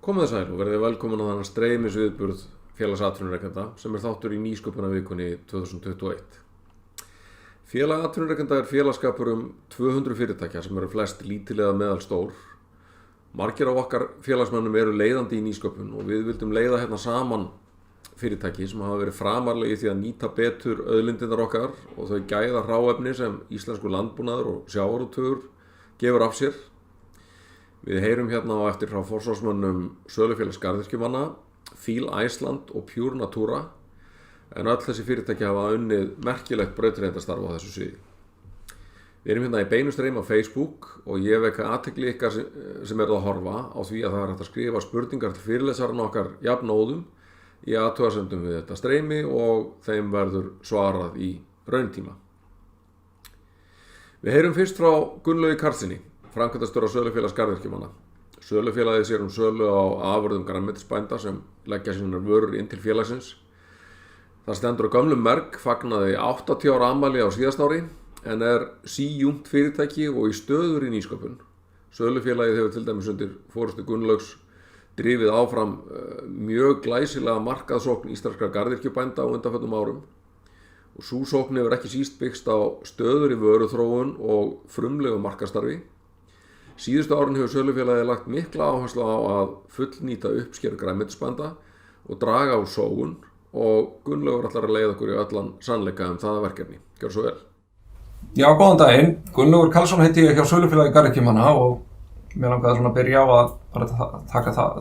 Komið sæl og verðið velkomin á þannig streymisviðburð Félags atvinnurekenda sem þáttur í nýsköpunarvikunni 2021. Félag atvinnurekenda félagskapur 200 fyrirtækja sem eru flest lítil eða meðalstór. Margir af okkar félagsmönnum eru leiðandi í nýsköpun og við vildum leiða hérna saman fyrirtæki sem hafa verið framarlega í því að nýta betur auðlindirnar okkar og þau gæða hráefni sem íslenskur landbúnaður og sjávarútvegur gefur af sér. Við heyrum hérna á eftir frá forsvarsmönnum Sölufélags garðyrkjumanna, Feel Iceland og Pure Natura, en öll þessi fyrirtæki hafa unnið merkilegt brautryðjendastarf á þessu sviði. Við erum hérna í beinu streymi á Facebook og ég vekja athygli ykkar sem eruð að horfa á því að það hægt að skrifa spurningar til fyrirlesarana okkar jafnóðum í athugasemdum við þetta streymi og þeim verður svarað í rauntíma. Við heyrum fyrst frá Gunnlaugi Karlssyni, framkvæmdastjóra Sölufélags garðyrkjumanna. Sölufélagið sér sölu á afurðum grænmetisbænda sem leggja sínar vörur inn til félagsins. Það stendur á gömlum merg, fagnaði 80 ára afmæli á síðasta ári, en síjungt fyrirtæki og í stöður í nýsköpun. Sölufélagið hefur til dæmis undir forystu Gunnlaugs drifið áfram mjög glæsilega markaðsókn íslenskra garðyrkjubænda á undanförnum árum. Og sú sókn hefur ekki síst byggst á stöður í vöruþróun og frumlegu markaðsstarfi. Síðustu árin hefur Sölufélagið lagt mikla áherslu á að fullnýta uppskeru grænmetisbænda og draga úr sóun og Gunnlaugur ætlar að leiða okkur í allan sannleika það verkefni. Gjörðu svo vel. Já, góðan daginn. Gunnlaugur Karlsson heiti ég hjá Sölufélagi garðyrkjumanna og mér langaði svona að byrja á að bara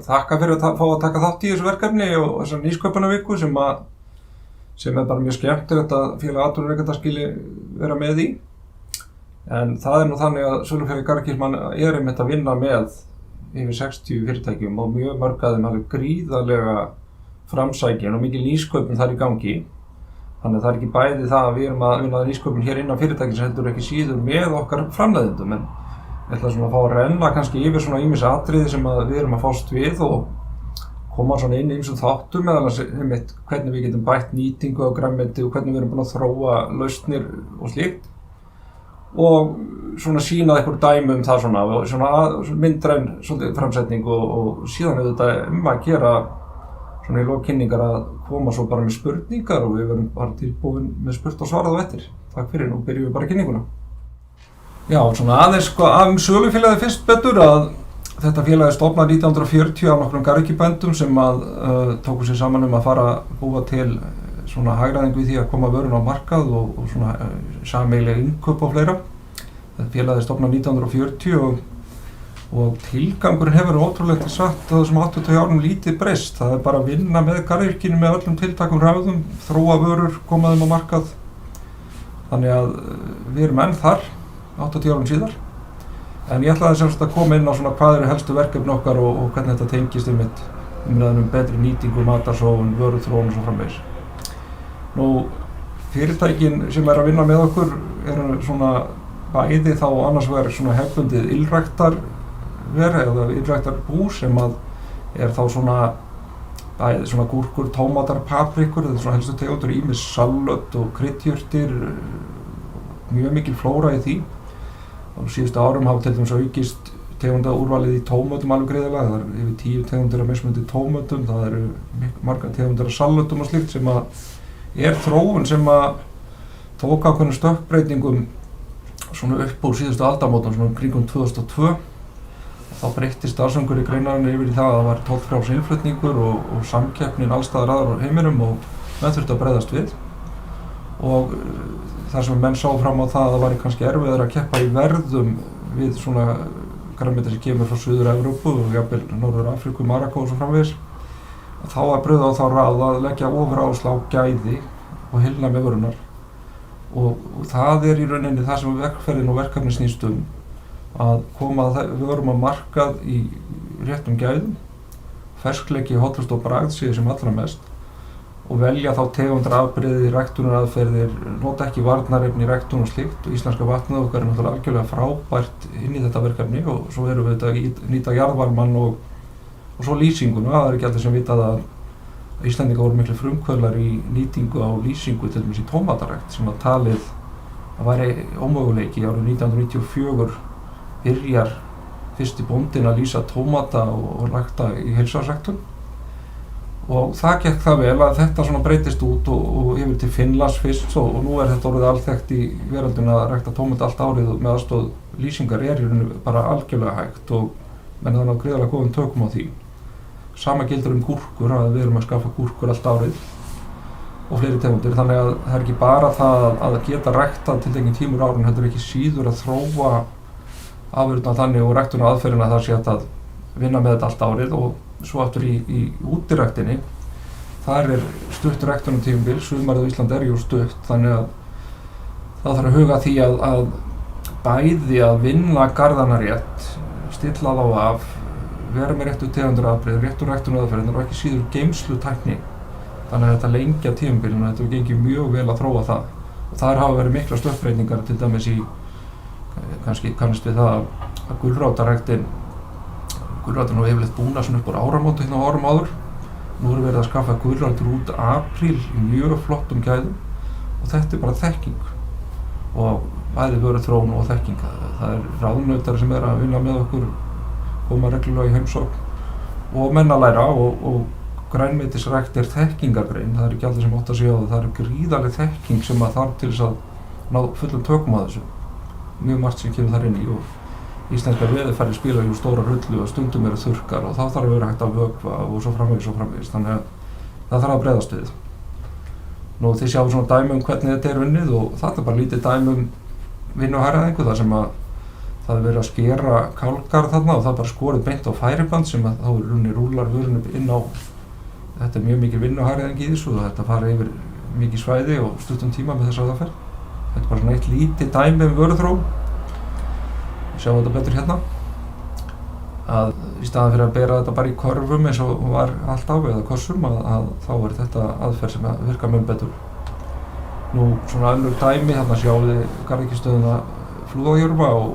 þakka fyrir að fá að taka þátt í þessu verkefni og þessar nýsköpunarviku sem bara mjög skemmtilegt að Félag atvinnurekenda skili vera með í. En það nú þannig að Sölufélagi garðyrkjumanna einmitt að vinna með yfir 60 fyrirtækjum og mjög mörg af þeim alveg gríðarlega framsækin og mikil nýsköpun þar í gangi. Þannig að það ekki bæði það að við erum að vinna nýsköpun hér innan fyrirtækins heldur ekki síður með okkar framleiðendum. En ég ætla svona að fá að renna kannski yfir svona ýmis atriði sem við erum að fást við og koma svona inn í ýmsum þáttum meðal annars hvernig við getum bætt nýtingu á grænmeti og hvernig við erum búin að þróa lausnir og slíkt. Og svona sýna einhver dæmi það svona myndræn framsetning og síðan auðvitað að gera svona í lok kynningar að koma svo bara með spurningar og við verðum bara tilbúin með spurt og svarað á eftir. Takk fyrir, nú byrjum við bara kynninguna. Já, svona aðeins Sölufélagið fyrst betur að þetta félagið stofnað 1940 af nokkrum garðyrkjubændum sem tóku sér saman að fara að búa til svona hagræðingu í því að koma vörun á markað og svona sameiginleg innkaup og fleira. Þetta félagið stofnað 1940 og tilgangurinn hefur ótrúlega sagt að þessum 80 árum lítið breyst. Það bara að vinna með garðyrkjunni með öllum tiltækum ráðum, þróa vörur, koma þeim á markað. Þannig að við erum enn þar 80 árum síðar. En ég ætlaði semst að koma inn á svona hvað eru helstu verkefni okkar og hvernig þetta tengist umræðan betri nýtingu, matarsóun, vöruþróun og svo framvegis. Nú, fyrirtækin sem að vinna með okkur eru svona bæði þá annars vegar svona hefðbundið ylræktarver eða ylræktarbú sem að þá svona bæði svona gúrkur, tómatar, paprikur, þetta svona helstu tegundur ýmis salöt og kryddjurtir, mjög mikil flóra í því. Á síðustu árum hafa til dæmis aukist tegundaúrvalið í tómötum alveg greiðarlega. Það yfir 10 tegundir af mismunandi tómötum, það eru margar tegundir af salötum og slíkt sem að þróun sem að tók ákveðnum stökkbreytingum svona upp úr síðustu aldamótum, svona kringum 2002. Þá breyttist starfsumhverfi greinarinnar yfir í það að það var tollfrjáls innflutningur og samkeppnin alls staðar aðrar á heiminum og menn þurfti að bregðast við. Og þar sem menn sá fram á það að það væri kannski erfiðara að keppa í verðum við svona grænmeti sem kemur frá Suður-Evrópu og jafnvel Norður-Afríku, Marokkó og svo framvegis. Þá að brugða á þá ráð að leggja ofuráherslu á gæði og heilnæmi vörunnar. Og það í rauninni það sem verkferðin og verkefni snýst að koma vörum á markað í réttum gæðum, ferskleiki, hollustu og bragð séu sem allra mest og velja þá tegundarafbrigði, ræktunaraðferðir, nota ekki varnarefni í ræktun og slíkt. Og íslenska vatnið okkar náttúrulega algjörlega frábært inn í þetta verkefni og svo erum við að nýta jarðvarmann og svo lýsinguna. Það ekki allir sem vitað að Íslendingar voru miklu frumkvöðlar í nýtingu á lýsingu til dæmis í tómatarækt sem að talið að væri ómöguleiki árið 1994 byrjar fyrsti bóndinn að lýsa tómata og rækta í heilsufarsræktun. Og það gekk það vel að þetta svona breytist út og yfir til Finnlands fyrst og nú þetta orðið alþekkt í veröldinu að rækta tómata allt árið og með aðstoð lýsingar í rauninni bara algjörlega hægt og menn það náðu gríðarlega góðum tökum á því. Sama gildir gúrkur, að við erum að skaffa gúrkur allt árið og fleiri tegundir, þannig að það ekki bara það að geta ræktað til tekinn tímur árin, heldur ekki síður að þróa afurðina þannig og ræktuna aðferðina að það sé hægt að vinna með þetta allt árið og svo aftur í útiræktinni. Þar stutt ræktunartímabil, sumarið á Íslandi jú stutt, þannig að það þarf að huga því að bæði að vinna garðana rétt, stilla þá af, vera með réttu tegundaraðferð, réttu ræktunaraðferðir og ekki síður geymslutækni. Þannig að þetta lengja tímabilinu, þetta hefur gengið mjög vel að þróa það. Og þar hafa verið miklar stökkbreytingar, til dæmis kannski kannast við það að gulrótarræktin nú yfirleitt búna svona upp úr áramóti hérna á árum áður. Nú erum verið að skaffa gulrætur út apríl í mjög flottum gæðum og þetta bara þekking og bæði vöruþróun og þekking. Það ráðunautar sem að vinna með okkur, koma reglulega í heimsókn og menn að læra og grænmetisrækt þekkingargrein. Það ekki allir sem átt að segja á það. Það gríðarleg þekking sem að þarf til þess að ná fullum tökum að þessu. Mjög margt sem kemur þar inn í og íslenskar veðurfæri spila stóra rullu og stundum þurrkar og þá þarf að vera hægt að vökva og svo framvegis. Þannig að það þarf að bregðast við. Nú þið sjáum svona dæmi hvernig þetta unnið og þetta bara lítið dæmi vinnuhagræðingu þar sem að það verið að skera kálgar þarna og það bara skorið beint á færiband sem að þá rúlar vörunum inn á. Þetta mjög mikil vinnuhagræðing í þessu og þetta fara yfir mikið svæði og stuttum tíma með þessa aðferð. Þetta bara svona eitt lítið dæmi vöruþróun. Sjáum þetta betur hérna að í staðan fyrir að bera þetta bara í körfum eins og var alltaf eða kossum að þá þetta aðferð sem virkar mun betur. Nú svona önnur dæmi, hérna sjáum við garðyrkjustöðina Flúðahjörfa og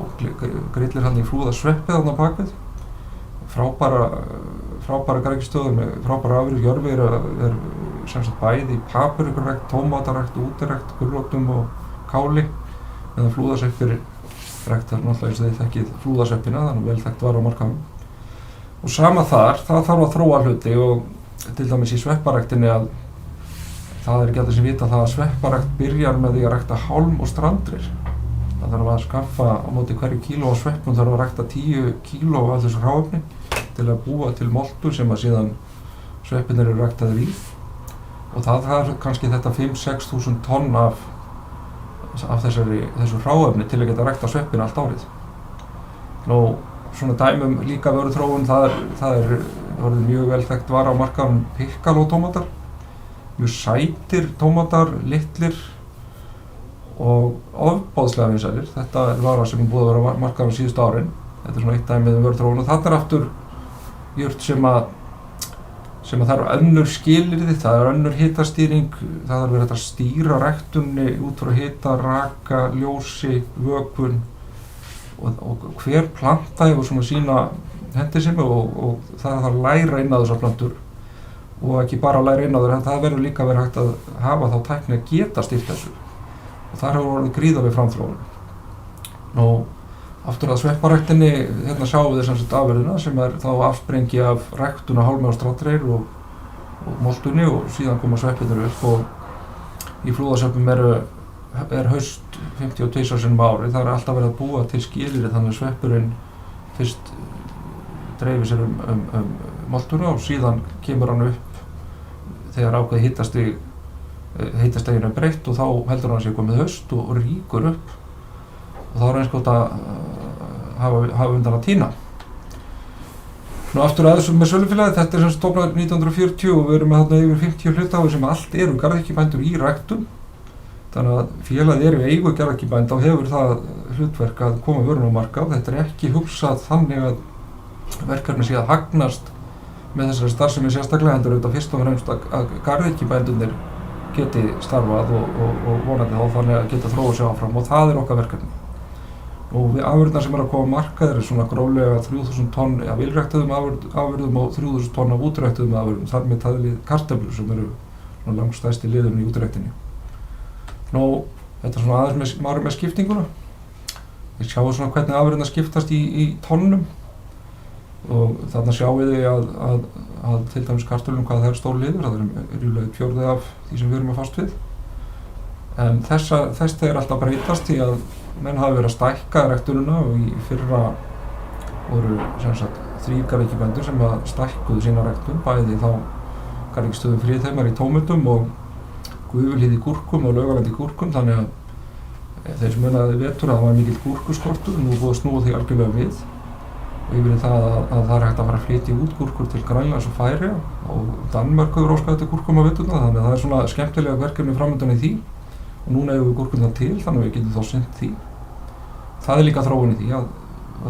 grillir hann í Flúðasveppið þarna bakvið. Frábæra garðyrkjustöður með frábæra afurðir. Jörfi er sem sagt bæði paprikurækt, tómatarækt, útirækt, gulrótum og káli meðan Flúðasveppir ræktar náttúrulega eins og þið þekkið flúðasveppina, þannig vel þekkt var á markaðnum. Og sama þar, það þarf að þróa hluti og til dæmis í svepparæktinni að það ekki allir sem vita það að svepparækt byrjar með því að rækta hálm og strandrir. Það þarf að skaffa á móti hverju kíló af sveppum þarf að rækta 10 kíló af þessu hráefni til að búa til moltu sem að síðan sveppirnir eru ræktaðir í. Og það er kannski þetta 5-6 þúsund tonn af þessu hráefni til að geta rækta sveppina allt árið. Nú, svona dæmum líka vöruþróun, það orðið mjög vel þekkt vara á markaðnum piccolo tómatar. Mjög sætir tómatar, litlir og ofboðslega vinsælir. Þetta vara sem búið að vera á markaðnum síðustu árin. Þetta svona eitt dæmið vöruþróun og þarna aftur jurt sem að það önnur skilyrði, það önnur hitastýring, það verið að stýra ræktunni út frá hita, raka, ljósi, vökun og hver planta hefur svona sína hentisemi og það þarf að læra inn á þessar plantur og ekki bara að læra inn á þær, en það verður líka að vera hægt að hafa þá tækni að geta stýrt þessu og þar hefur orðið gríðarleg framþróun. Nú, aftur að svepparæktinni, hérna sjáum við þess afurðina sem þá afsprengi af ræktun á hálmi og strandreir og moltunni og síðan koma sveppirnir upp og í flúðasveppum er haust 52 sinnum á ári. Það alltaf verið að búa til skilyrði þannig að sveppurinn fyrst dreifir sér moltuna og síðan kemur hann upp þegar ákveðið hitasteginu breytt og þá heldur hann sér komið haust og rýkur upp. Og þá eins gott að hafa undan að tína. Nú aftur að þessu með sölufélagið, þetta sem stofnaður 1940 og við erum með þarna yfir 50 hluthafa sem allt garðyrkjubændur í ræktun. Þannig að félagið í eigu garðyrkjubænda og hefur það hlutverk að koma vörun á markað. Þetta ekki hugsað þannig að verkefni sé að hagnast með þessari starfsemi sérstaklega, heldur auðvitað fyrst og fremst að garðyrkjubændurnir geti starfað og vonandi þá þannig að geta þróað sig áfram og það okkar verkefni. Og við afurðirnar sem að koma á markað eru svona gróflega 3000 tonn af ylræktuðum afurðum og 3000 tonn af útræktuðum afurðum, þar með talið kartöflur sem eru langstærsti liðurinn í útræktinni. Nú, þetta svona aðeins með skiptinguna. Við sjáum svona hvernig afurðirnar skiptast í tonnum. og þarna sjáum við að til dæmis kartöflum hvað það stór liður, það ríflega 1/4 af því sem við erum að fást við. En þetta alltaf breytast því að menn hafa verið að stækka ræktunina og í fyrra voru sem sagt 3 garðyrkjubændur sem að stækkuðu sína ræktun, bæði þá Garðyrkjustöðin Friðheimar í tómötum og Gufuhlíð í gúrkum og Laugaland í gúrkum, þannig að þeir sem munaði vetur að það var mikill gúrkuskortur, nú er búið að snúa því algjörlega við og yfir það að það hægt að fara að flytja út gúrkur til Grænlands og Færeyja og Danmörk hefur óskað eftir gúrkum á veturna, þannig að það svona skemmtilega verkefni framundan í því og núna hefur við gúrkurnar til, þannig að við getum þá sinnt því. Það líka þróun í því að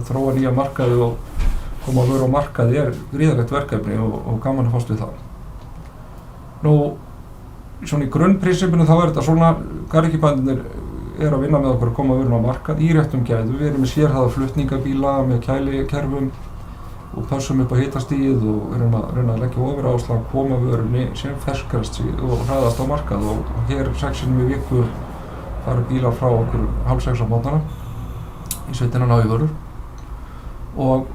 þróa nýja markaði og koma að vera á markaði gríðarlegt verkefni og gaman að fást við það. Nú, svona í grunnprinsipinu þá þetta svona, garðyrkjubændarnir að vinna með okkur að koma að vera á markað í réttum gæðum. Við erum með sérhæfða flutningabíla með kælikerfum og pössum upp á hitastigið og erum að reyna að leggja ofuráherslu að koma vörunni sem ferskast og hraðast á markað og hér 6 sinnum í viku fara bílar frá okkur 5:30 á morgnana í sveitina ná í vörur og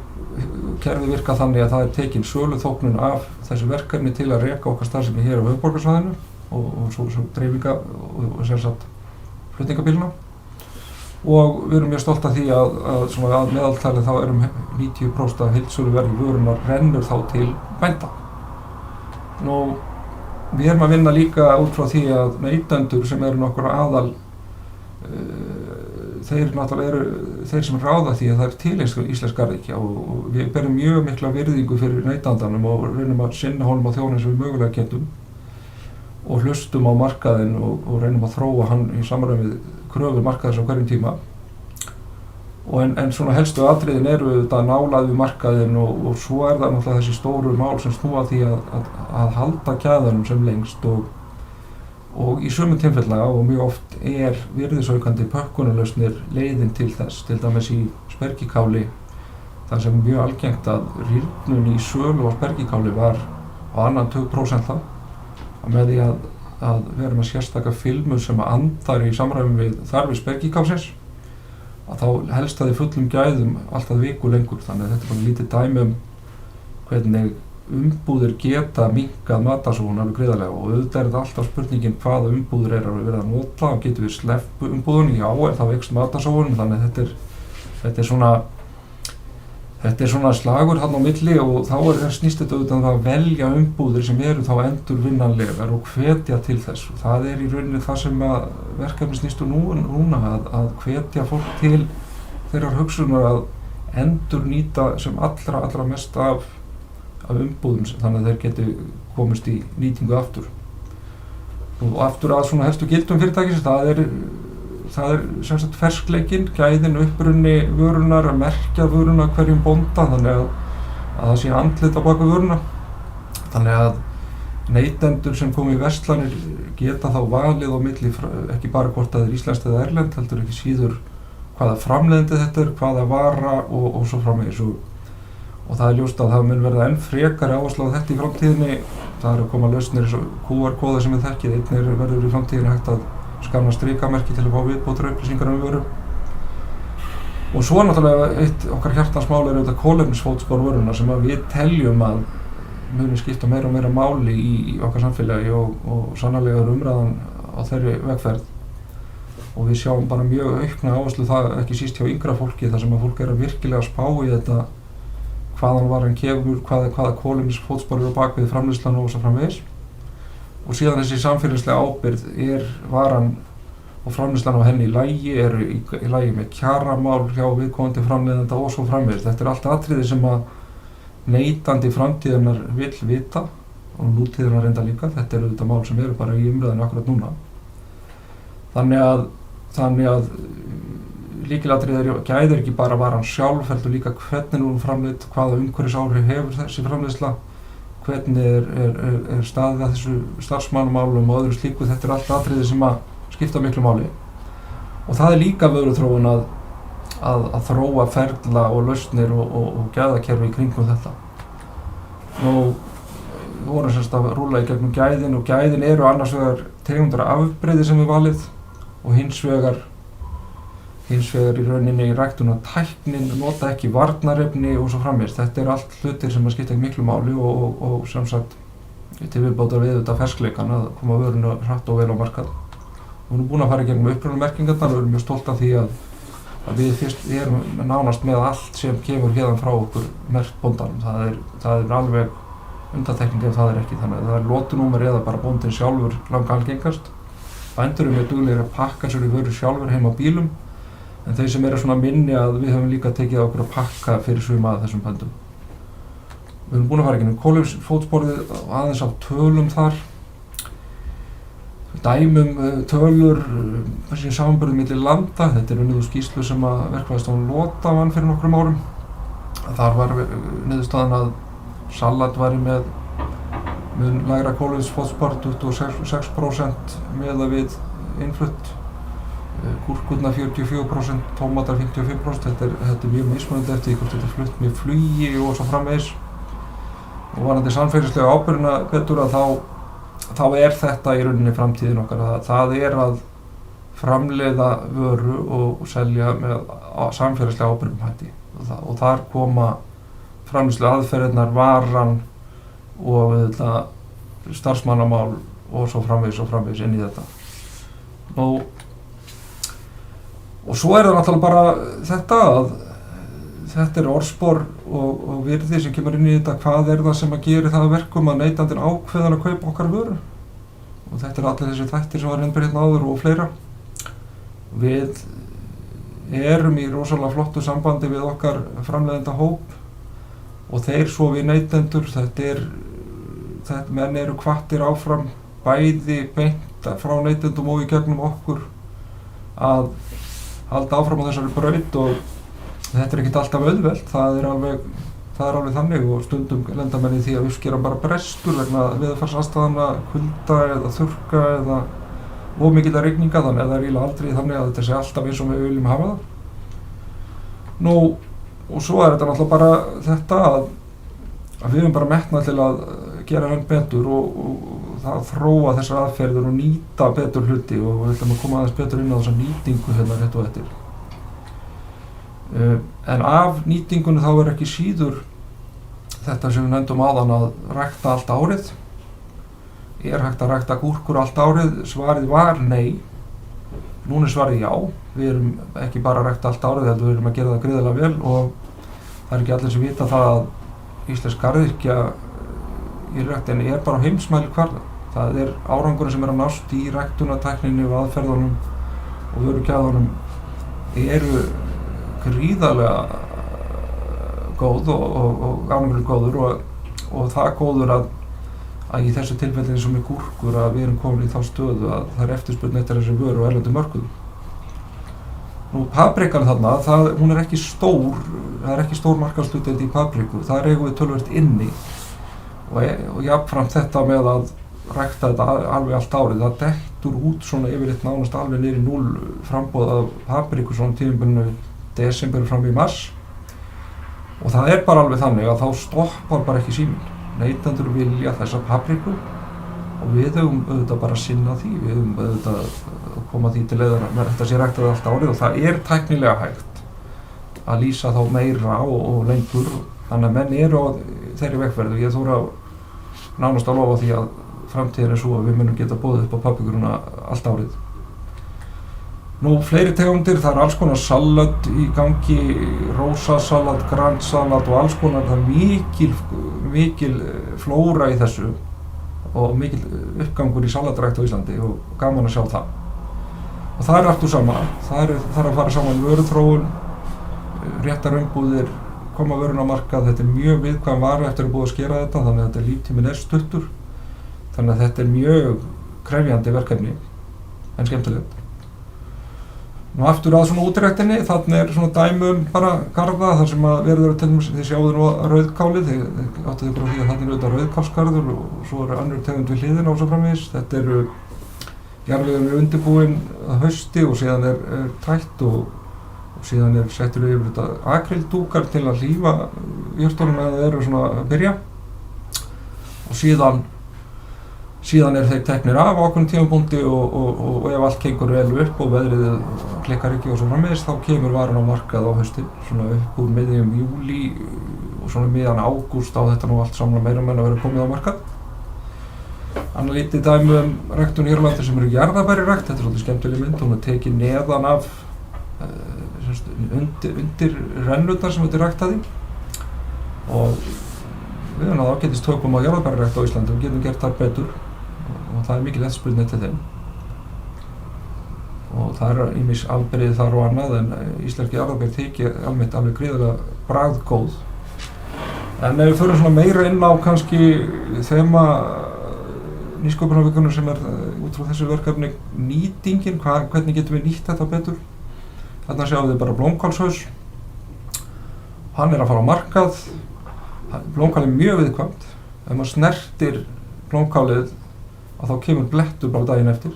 kerfið virka þannig að það tekin söluþóknun af þessu verkefni til að reka okkar starfsemi hér á höfuðborgarsvæðinu og svo dreifinga og sem sagt flutningabíluna og við erum mjög stolt af því að meðaltali þá erum 90% af heildsöluverði vörunar rennur þá til bænda. Nú, við erum að vinna líka út frá því að neytendur sem eru nokkur aðal þeir náttúrulega eru þeir sem ráða því að það til íslensk garðyrkja og við berum mjög mikla virðingu fyrir neytandanum og reynum að sinna honum á þjónustu sem við mögulega getum og hlustum á markaðinn og reynum að þróa hann í samræmi við kröfur markaðins á hverjum tíma. En svona helstu atriðin eru þetta nálægð við markaðinn og svo það náttúrulega þessi stóru mál sem snúa því að halda gæðanum sem lengst og í sumum tilfella og mjög oft virðisaukandi pökkunarlausnir leiðin til þess, til dæmis í spergikáli, þar sem mjög algengt að rýrnun í sölu á spergikáli var á annan 2% það, með því að vera með sérstaka filmur sem að andar í samræmi við þarfir spergikálsins, að þá helst það í fullum gæðum alltaf viku lengur, þannig að þetta bara lítið dæmi hvernig umbúðir geta minnkað matarsóun alveg gríðarlega og auðvitað þetta alltaf spurningin hvaða umbúðir að verið að nota og getur við sleppt umbúðunni, já þá veikst matarsóun, þannig að þetta er svona slagur þarna á milli og þá snýst þetta auðvitað að velja umbúðir sem eru þá endurvinnanlegar og hvetja til þess og það í rauninni það sem að verkefni snýst núna að hvetja fólk til þeirrar hugsunar að endurnýta sem allra mest af umbúðum þannig að þeir geti komist í nýtingu aftur. Og aftur að svona helstu gildum fyrirtækisins, það er sem sagt ferskleikinn, gæðin, uppruni vörunar, að merkja vöruna hverjum bónda þannig að það sé andlit á bak við vöruna. Þannig að neytendur sem komi í verslanir geta þá valið á milli ekki bara hvort það íslenskt eða erlent, heldur ekki síður hvaða framleiðandi þetta hvaða vara og svo framvegis og það ljóst að það mun verða enn frekari áhersla á þetta í framtíðinni. Það að koma lausnir eins og QR-kóða sem við þekkið, einnig verður í framtíðinni hægt að skanna strikamerki til að fá viðbótar upplýsingar vöru. Og svo náttúrulega eitt okkar hjartans mál auðvitað kolefnisfótspor vöruna sem að við teljum að muni skipta meira og meira máli í okkar samfélagi og sannarlega umræðan á þeirri vegferð. Og við sjáum bara mjög aukna áherslu það ekki síst hjá yngra fólki þar sem að fólk að virkilega spá í þetta hvaðan varan kemur, hvaða kolefnisfótspor eru á bakvið framleiðslan og svo framvegis. Og síðan þessi samfélagslega ábyrgð varan og framleiðslan á henni í lagi, í lagi með kjaramál hjá viðkomandi framleiðanda og svo framvegis. Þetta allt atriði sem að neytandi framtíðarinnar vill vita og nútíðarinnar reynda líka. Þetta auðvitað mál sem eru bara í umræðinu akkurat núna. Þannig að lykilatriði gæðir ekki bara varan sjálf, heldur líka hvernig hún framleidd, hvaða umhverfisáhrif hefur þessi framleiðsla, hvernig er staðið að þessu starfsmannamálum og öðru slíku. Þetta allt atriði sem að skipta miklu máli. Og það líka vöruþróun að þróa ferla og lausnir og gæðakerfi í kringum þetta. Nú, við vorum semst að rúlla í gegnum gæðin og gæðin eru annars vegar tegundir af afbrigði sem við valið og hins vegar hins vegar í rauninni í ræktunartæknin, nota ekki varnarefni og svo framvegis. Þetta allt hlutir sem skipta ekki miklu máli og sem sagt til viðbótar við þetta ferskleikan að koma vöruna hratt og vel á markað. Við erum búin að fara í gegnum upprunamerkingarnar og erum mjög stolt af því að við erum nánast með allt sem kemur hérna frá okkur merkt bóndanum. Það er alveg undantekning ef það ekki, þannig að það lotunúmer eða bara bóndinn sjálfur langalgengast. Bændur eru mjög duglegir að pakka sér í vöru sjálfur heim á bílum, en þeir sem eru svona minni að við höfum líka tekið okkur að pakka fyrir suma að þessum bændum. Við erum búin að fara í gegnum kolefnisfótsporið aðeins á tölum þar. Dæmum tölur, samanburður milli landa. Þetta unnið úr skýrslu sem að Verkfræðistofnun Lota vann fyrir nokkrum árum. Þar var niðurstaðan að salat væri með lægra kolefnisfótspor, 26% miðað við innflutt, gúrkurnar 44%, tómatar 55%. Þetta er mjög mismunandi eftir því hvort þetta flutt með flugi og svo framvegis. Og varðandi samfélagslega ábyrgðina betur að þá er þetta í rauninni framtíðin okkar. Það er að framleiða vöru og selja með samfélagslega ábyrgum hætti. Og þar koma framleiðslu aðferðirnar, varan og starfsmannamál og svo framvegis inn í þetta. Og svo er það náttúrulega bara þetta að þetta orðspor og virði sem kemur inn í þetta, hvað það sem að gera það að verkum að neytandinn ákveðan að kaupa okkar vöru. Og þetta allir þessi þættir sem var nefndir hérna áður og fleira. Við erum í rosalega flottu sambandi við okkar framleiðenda hóp og þeir svo við neytendur. Menn eru hvattir áfram bæði beint frá neytendum og í gegnum okkur að halda áfram á þessari braut og þetta ekkert alltaf auðvelt, það er alveg þannig og stundum lenda menn í því að uppskera bara brestur vegna veðurfarsaðstæðna, kulda eða þurrka eða of mikilla rigninga, þannig að það er eiginlega aldrei þannig að þetta sé alltaf eins og við viljum hafa það. Og svo er þetta náttúrulega bara þetta að við höfum bara metnað til að gera enn betur og það þróa þessar aðferðir og nýta betur hluti og við ætlum að koma aðeins betur inn á þessa nýtingu hérna rétt og eftir. En af nýtingunni þá er ekki síður þetta sem við nefndum áðan að rækta allt árið. Er hægt að rækta gúrkur allt árið? Svarið var nei. Núna er svarið já. Við erum ekki bara að rækta allt árið, heldur við erum að gera það gríðarlega vel og það er ekki allir sem vita það að íslensk garðyrkja í ræktinni er bara á heimsmælikvarða. Það er árangurinn sem er að nást í ræktunartækninni og aðferðunum og vörugæðunum eru gríðarlega góð og árangurinn góður og það góður að í þessu tilfelli eins og með gúrkur að við erum komin í þá stöðu að það er eftirspurn eftir þessi vöru á erlendum mörkuðum. Paprikan þarna, hún er ekki stór, það er ekki stór markaðshlutdeild í papriku, þar eigum við töluvert inni og jafnframt þetta með að rækta þetta alveg allt árið, það dettur út svona yfirleitt nánast alveg niður í 0 framboð af papriku svona tímabilinu desember fram í mars og það er bara alveg þannig að þá stoppar bara ekki síminn. Neytendur vilja þessa papriku og við höfum auðvitað bara að sinna því, við höfum auðvitað að koma því til leiðar að þetta sé ræktað allt árið og það er tæknilega hægt að lýsa þá meira og lengur, þannig að menn eru á þeirri vegferð og ég þóra nánast að lofa því að framtíðin er svo að við munum geta boðið upp á paprikuruna allt árið. Fleiri tegundir, það er alls konar salat í gangi, rósasalat, grandsalat og alls konar, það er mikil flóra í þessu og mikil uppgangur í salatrækt á Íslandi og gaman að sjá það. Og það er aftur sama, það er að fara saman vöruþróun, réttar umbúðir, koma vörun á markað, þetta er mjög viðkvæm vara eftir að búið að skera þetta, þannig að þetta líftíminn er stuttur, þannig að þetta er mjög krefjandi verkefni en skemmtilegt. Aftur að svona útiræktinni, þarna er svona dæmi bara garða þar sem að verður til dæmis, þið sjáðu nú rauðkálið, þið áttuðu ykkur á því að þarna er auðvitað rauðkálsgarður og svo eru önnur tegund við hliðina og svo framvegis. Þetta eru jarðvegurinn er undirbúinn að hausti og síðan er tætt og síðan er settur yfir þetta akrildúkar til að hlífa jurtunum eða þeir eru svona að byrja og síðan síðan þeir teknir af á ákveðnum tímapunkti og ef allt gengur vel upp og veðrið klikkar ekki og svo framvegis, þá kemur varan á markað á haustin, svona upp úr miðjum júlí og svona miðjan ágúst á þetta nú allt saman meira menn að vera komið á markað. Annað lítið dæmi ræktun hér á landi sem eru jarðabærirækt, þetta svolítið skemmtileg mynd, hún tekin neðan af undir rennurnar sem þetta ræktað í og við höfum náð ágætis tökum á jarðabærirækt á Íslandi og getum gert þar betur og það mikil eftirspurn til þeim og það ýmis afbrigði þar og annað en íslenski jarðabær þykir almennt alveg gríðarlega bragðgóð. En ef við förum svona meira inn á kannski þema nýsköpunarvikunnar sem út frá þessu verkefni nýtingin, hvernig getum við nýtt þetta betur? Þarna sjáum við bara blómkálshaus, hann að fara á markað, blómkál mjög viðkvæmt, ef maður snertir blómkálið að þá kemur blettur bara daginn eftir.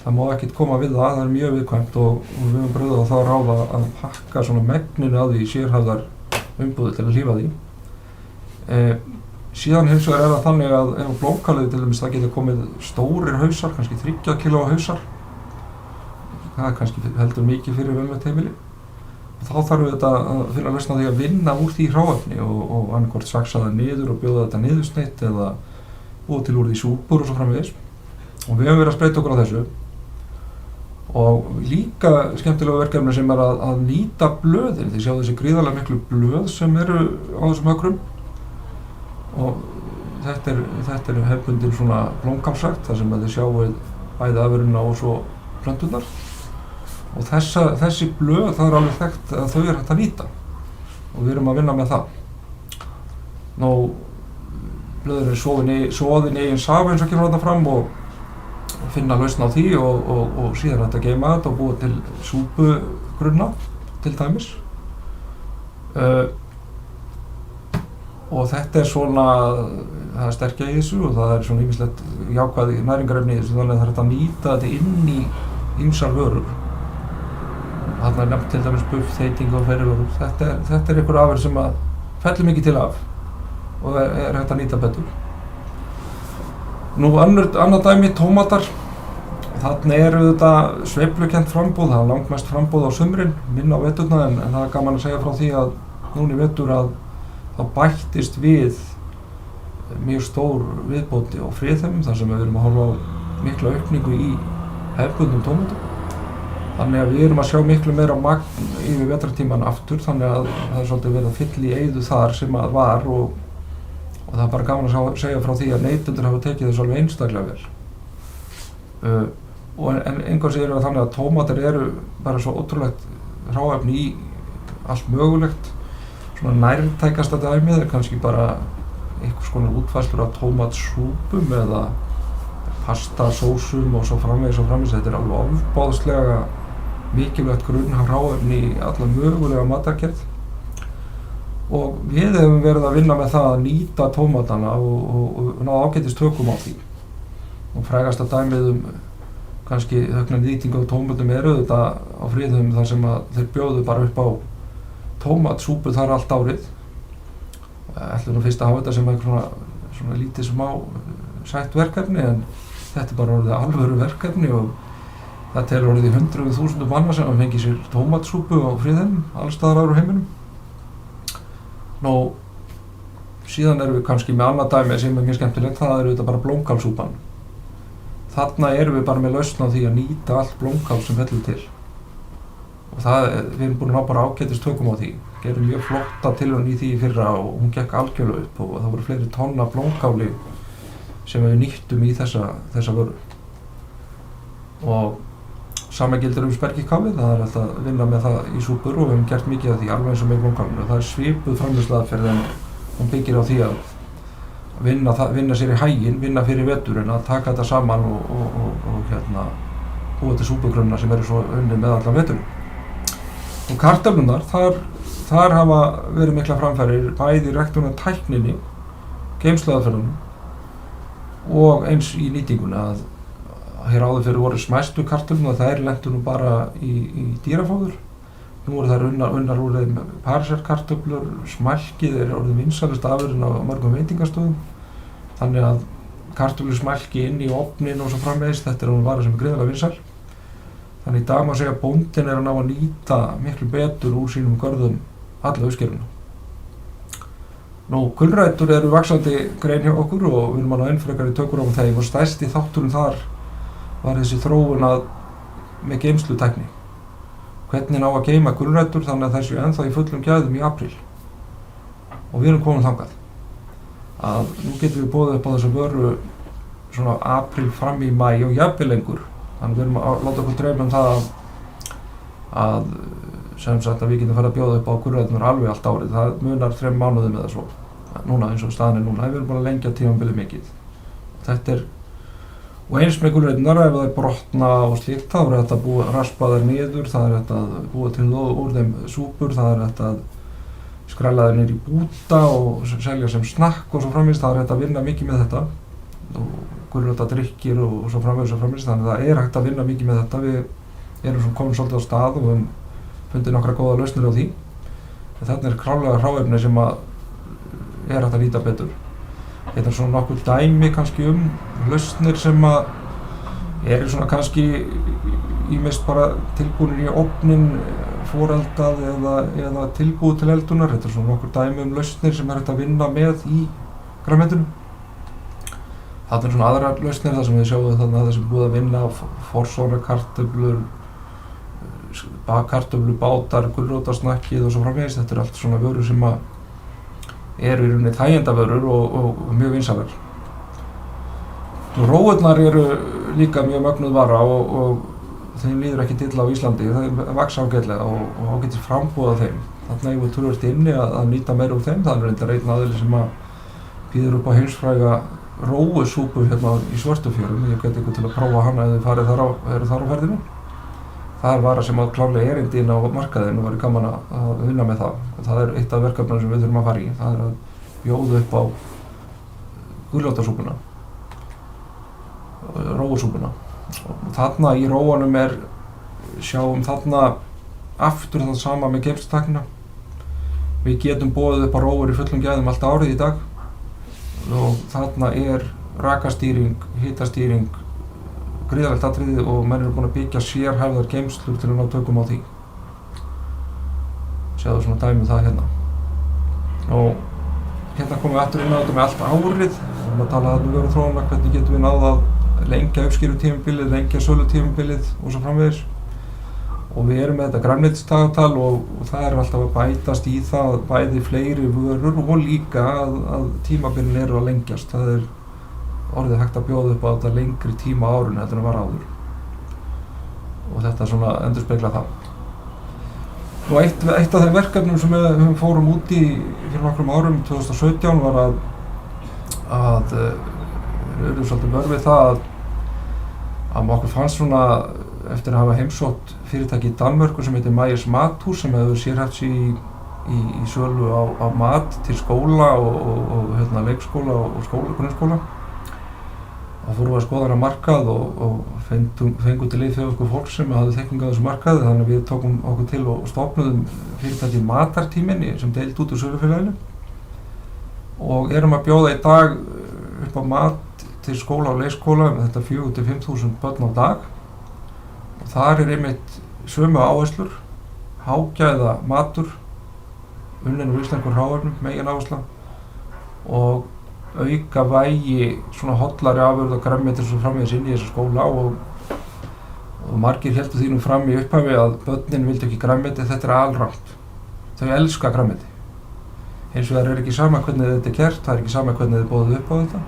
Það má ekkert koma við það er mjög viðkvæmt og við höfum brugðið á þá ráða að pakka svona megninu að því sérhæfðar umbúðir til að hlífa því. Síðan hins vegar það þannig að ef blómkálið til dæmis það getur komið stórir hausar, kannski 30 kg hausar, það kannski heldur mikið fyrir velmett heimili. Þá þarf við þetta að finna lausn á því að vinna úr því hráefni og annarkvort saksa það niður og bjóða þetta niðursneitt eða búa til úr því súpur og svo framvegis. Og við höfum verið að spreyta okkur á þessu. Og líka skemmtilega verkefni sem að nýta blöðin. Þið sjáu þessi gríðarlega miklu blöð sem eru á þessum hökrum. Og þetta er hefðbundin svona blómkálsrækt þar sem þið sjáu bæði afurðina og svo plönturnar. Og þessi blöð, það alveg þekkt að þau hægt að nýta og við erum að vinna með það. Nú, blöður soðin í eigin safa eins og kemur þetta fram og finna lausn á því og síðan hægt að geyma þetta og búa til súpugrunna til dæmis. Og þetta svona, það sterkja í þessu og það svona ýmislegt jákvæð næringarefni í þessu þannig að það hægt að nýta þetta inn í ýmsar vörur. Þarna nefnt til dæmis buff, þeyting og fleiri vörur. Þetta einhver afurð sem að fellur mikið til af og hægt að nýta betur. Nú annað dæmi, tómatar. Þarna þetta sveiflukennt frambúð, það langmest frambúð á sumrin, minna á veturna en það er gaman að segja frá því að núna í vetur að það bættist við mjög stór viðbóti á friðheimum þar sem við erum að horfa á mikla aukningu í hefðbundnum tómatum. Þannig að við erum að sjá miklu meira magn yfir vetrartíman aftur þannig að það er svolítið verið að fylla í eyðu þar sem að var og það er bara gaman að segja frá því að neytendur hafa tekið þessu alveg einstaklega vel. En einhvern veginn það þannig að tómatar eru bara svo ótrúlegt hráefni í allt mögulegt. Svona nærtækasta dæmið er kannski bara einhvers konar útfærslur af tómatsúpum eða pastasósum og svo framvegis. Þetta er alveg ofboðslega mikilvægt grunnhráefni í alla mögulega matargerð. Og við hefum verið að vinna með það að nýta tómatana og ná ágætis tökum á því. Og frægasta dæmið kannski þögna nýtingu á tómatum þetta á friðheimum þar sem að þeir bjóðu bara upp á tómatsúpu þar allt árið. Ætlum nú fyrst að hafa þetta sem svona lítið smá sætt verkefni en þetta er bara orðið alvöru verkefni og þetta er orðið 100.000 manna sem hafa fengið sér tómatsúpu á friðheimum, alls staðar aðra á heiminum. Nú, síðan erum við kannski með annað dæmi sem mjög skemmtilegt, það þetta bara blómkálssúpan. Þarna erum við bara með lausn á því að nýta allt blómkál sem fellur til. Og við erum búin að ná bara ágætis tökum á því. Gerum mjög flotta tilraun í því í fyrra og hún gekk algjörlega upp og það voru fleiri tonn af blómkáli sem við nýttum í þessa vöru. Og sama gildir spergilkálið, það er alltaf að vinna með það í súpur og við höfum gert mikið af því alveg eins og með blómkálinu. Það er svipuð framleiðsluaðferð en hún byggir á því að vinna sér í haginn, vinna fyrir veturinn, að taka þetta saman og búa til súpugrunna sem eru svo unnið með allan veturinn. Og kartöflurnar, þar hafa verið mikla framfærir bæði í ræktunartækninni, geymsluaðferðunum og eins í nýtinguna að hér áður fyrir voru smæstu kartöflurnar, þær lentu nú bara í dýrafóður. Nú eru þær unnar úr þeim parísarkartöflur, smælkið orðið vinsælust afurðin á mörgum veitingastöðum. Þannig að kartöflusmælki inn í ofnin og svo framvegis. Þetta er vara sem er gríðarlega vinsæl. Þannig í dag má segja að bóndinn er að ná að nýta miklu betur úr sínum görðum alla uppskeruna. Gulrætur eru vaxandi grein hjá okkur og við erum að ná enn frekari tökur á þeim og stærsti þátturinn þar var þessi þróun með geymslutækni. Hvernig ná að geyma gulrætur þannig að þær séu ennþá í fullum gæðum í apríl. Og við erum komin þangað. Að nú getum við boðið upp á þessa vöru svona apríl fram í maí og jafnvel lengur. Þannig við erum að láta okkur dreyma það að sem sagt að við getum farið að bjóða upp á gulræturnar alveg allt árið. Það munar 3 mánuðum eða svo. Núna eins og staðan er núna. Við erum bara að lengja tímabilið mikið. Þetta er og eins með gulræturnar ef það brotna og slíkt þá er þetta að raspa þær niður, það er þetta að búa til úr þeim súpur, það er þetta að skræla þær niður í búta og selja sem snakk og svo framvegis. Það er þetta að vinna mikið með þetta og gulrætardrykkir og svo framvegis þannig að það er hægt að vinna mikið með þetta. Við erum svona komin svolítið á stað og við höfum fundið nokkra góða lausnir á því. En þarna er klárlega hráefni sem að er hægt að nýta betur. Þetta er svona nokkur dæmi kannski lausnir sem að eru svona kannski ýmist bara tilbúnir í ofnin, foreldað eða tilbúið til eldunar. Þetta er svona nokkur dæmi lausnir sem er hægt að vinna með í grænmetinu. Þarna er svona aðrar lausnir þar sem við sjáum þarna það sem er búið að vinna forsóna kartöflur, kartöflubátar, gulrótarsnakkið og svo framvegis. Þetta er allt svona vörur sem að eru í rauninni þægindavörur og mjög vinsælar. Rófurnar eru líka mjög mögnuð vara og þeim líður ekki illa á Íslandi. Það vaxa ágætlega og ágætis frambúð af þeim. Þarna eigum við töluvert inni að nýta meira úr þeim. Það er reyndar einn aðili sem að býður upp á heimsfræga rófusúpu hérna í Svörtufjörðum. Ég hvet ykkur til að prófa hana ef þið eru þar á ferðinni. Það er vara sem klárlega erindi inn á markaðinn og væri gaman að vinna með það. Það er eitt af verkefnum sem við þurfum að fara í. Það er að bjóða upp á gulrótarsúpuna, rófusúpuna. Þarna í rófunum sjáum þarna aftur það sama með geymslutæknina. Við getum boðið upp á rófur í fullum gæðum allt árið í dag og þarna er rakastýring, hitastýring gríðarlegt atriði og menn eru búin að byggja sérhæfðar geymslur til að ná tökum á því. Sjáðu svona dæmi það hérna. Og hérna komum við aftur inn á þetta með allt árið. Við erum að tala þarna um þróunina, hvernig getum við náð að lengja uppskerutímabilið, lengja sölutímabilið og svo framvegis. Og við erum með þetta grænmetisdagatal og það er alltaf að bætast í það bæði fleiri vörur og líka að tímabilin eru að lengjast. Það er orðið hægt að bjóða upp á þetta lengri tíma á árinu en var áður. Og þetta svona endurspeglar það. Og eitt af þeim verkefnum sem við fórum út í fyrir nokkrum árum, 2017, var að við erum svolítið vör við það að okkur fannst svona eftir að hafa heimsótt fyrirtæki í Danmörku sem heitir Meyers Mathús sem hefur sérhæft sig í sölu á mat til skóla og leikskóla og grunnskóla. Og fórum við að skoða hana markað og fengum til liðs okkur fólk sem hafði þekkingu á þessu markaði, þannig að við tókum okkur til og stofnuðum fyrirtæki Matartíminn sem deild út úr sölufélaginu og erum að bjóða í dag upp á mat til skóla og leikskóla með þetta 4.000 til 5.000 börn á dag og þar er einmitt sömu áherslur, hágæða matur, unnin úr íslenskum hráefnum, megináhersla og auka vægi svona hollari afurða og grænmetis og framvegis inn í þessu skóla og margir héldu því nú fram í upphafi að börnin vildu ekki grænmeti, þetta er alrangt. Þau elska grænmeti. Hins vegar er ekki sama hvernig þetta er gert, það er ekki sama hvernig þið boðið upp á þetta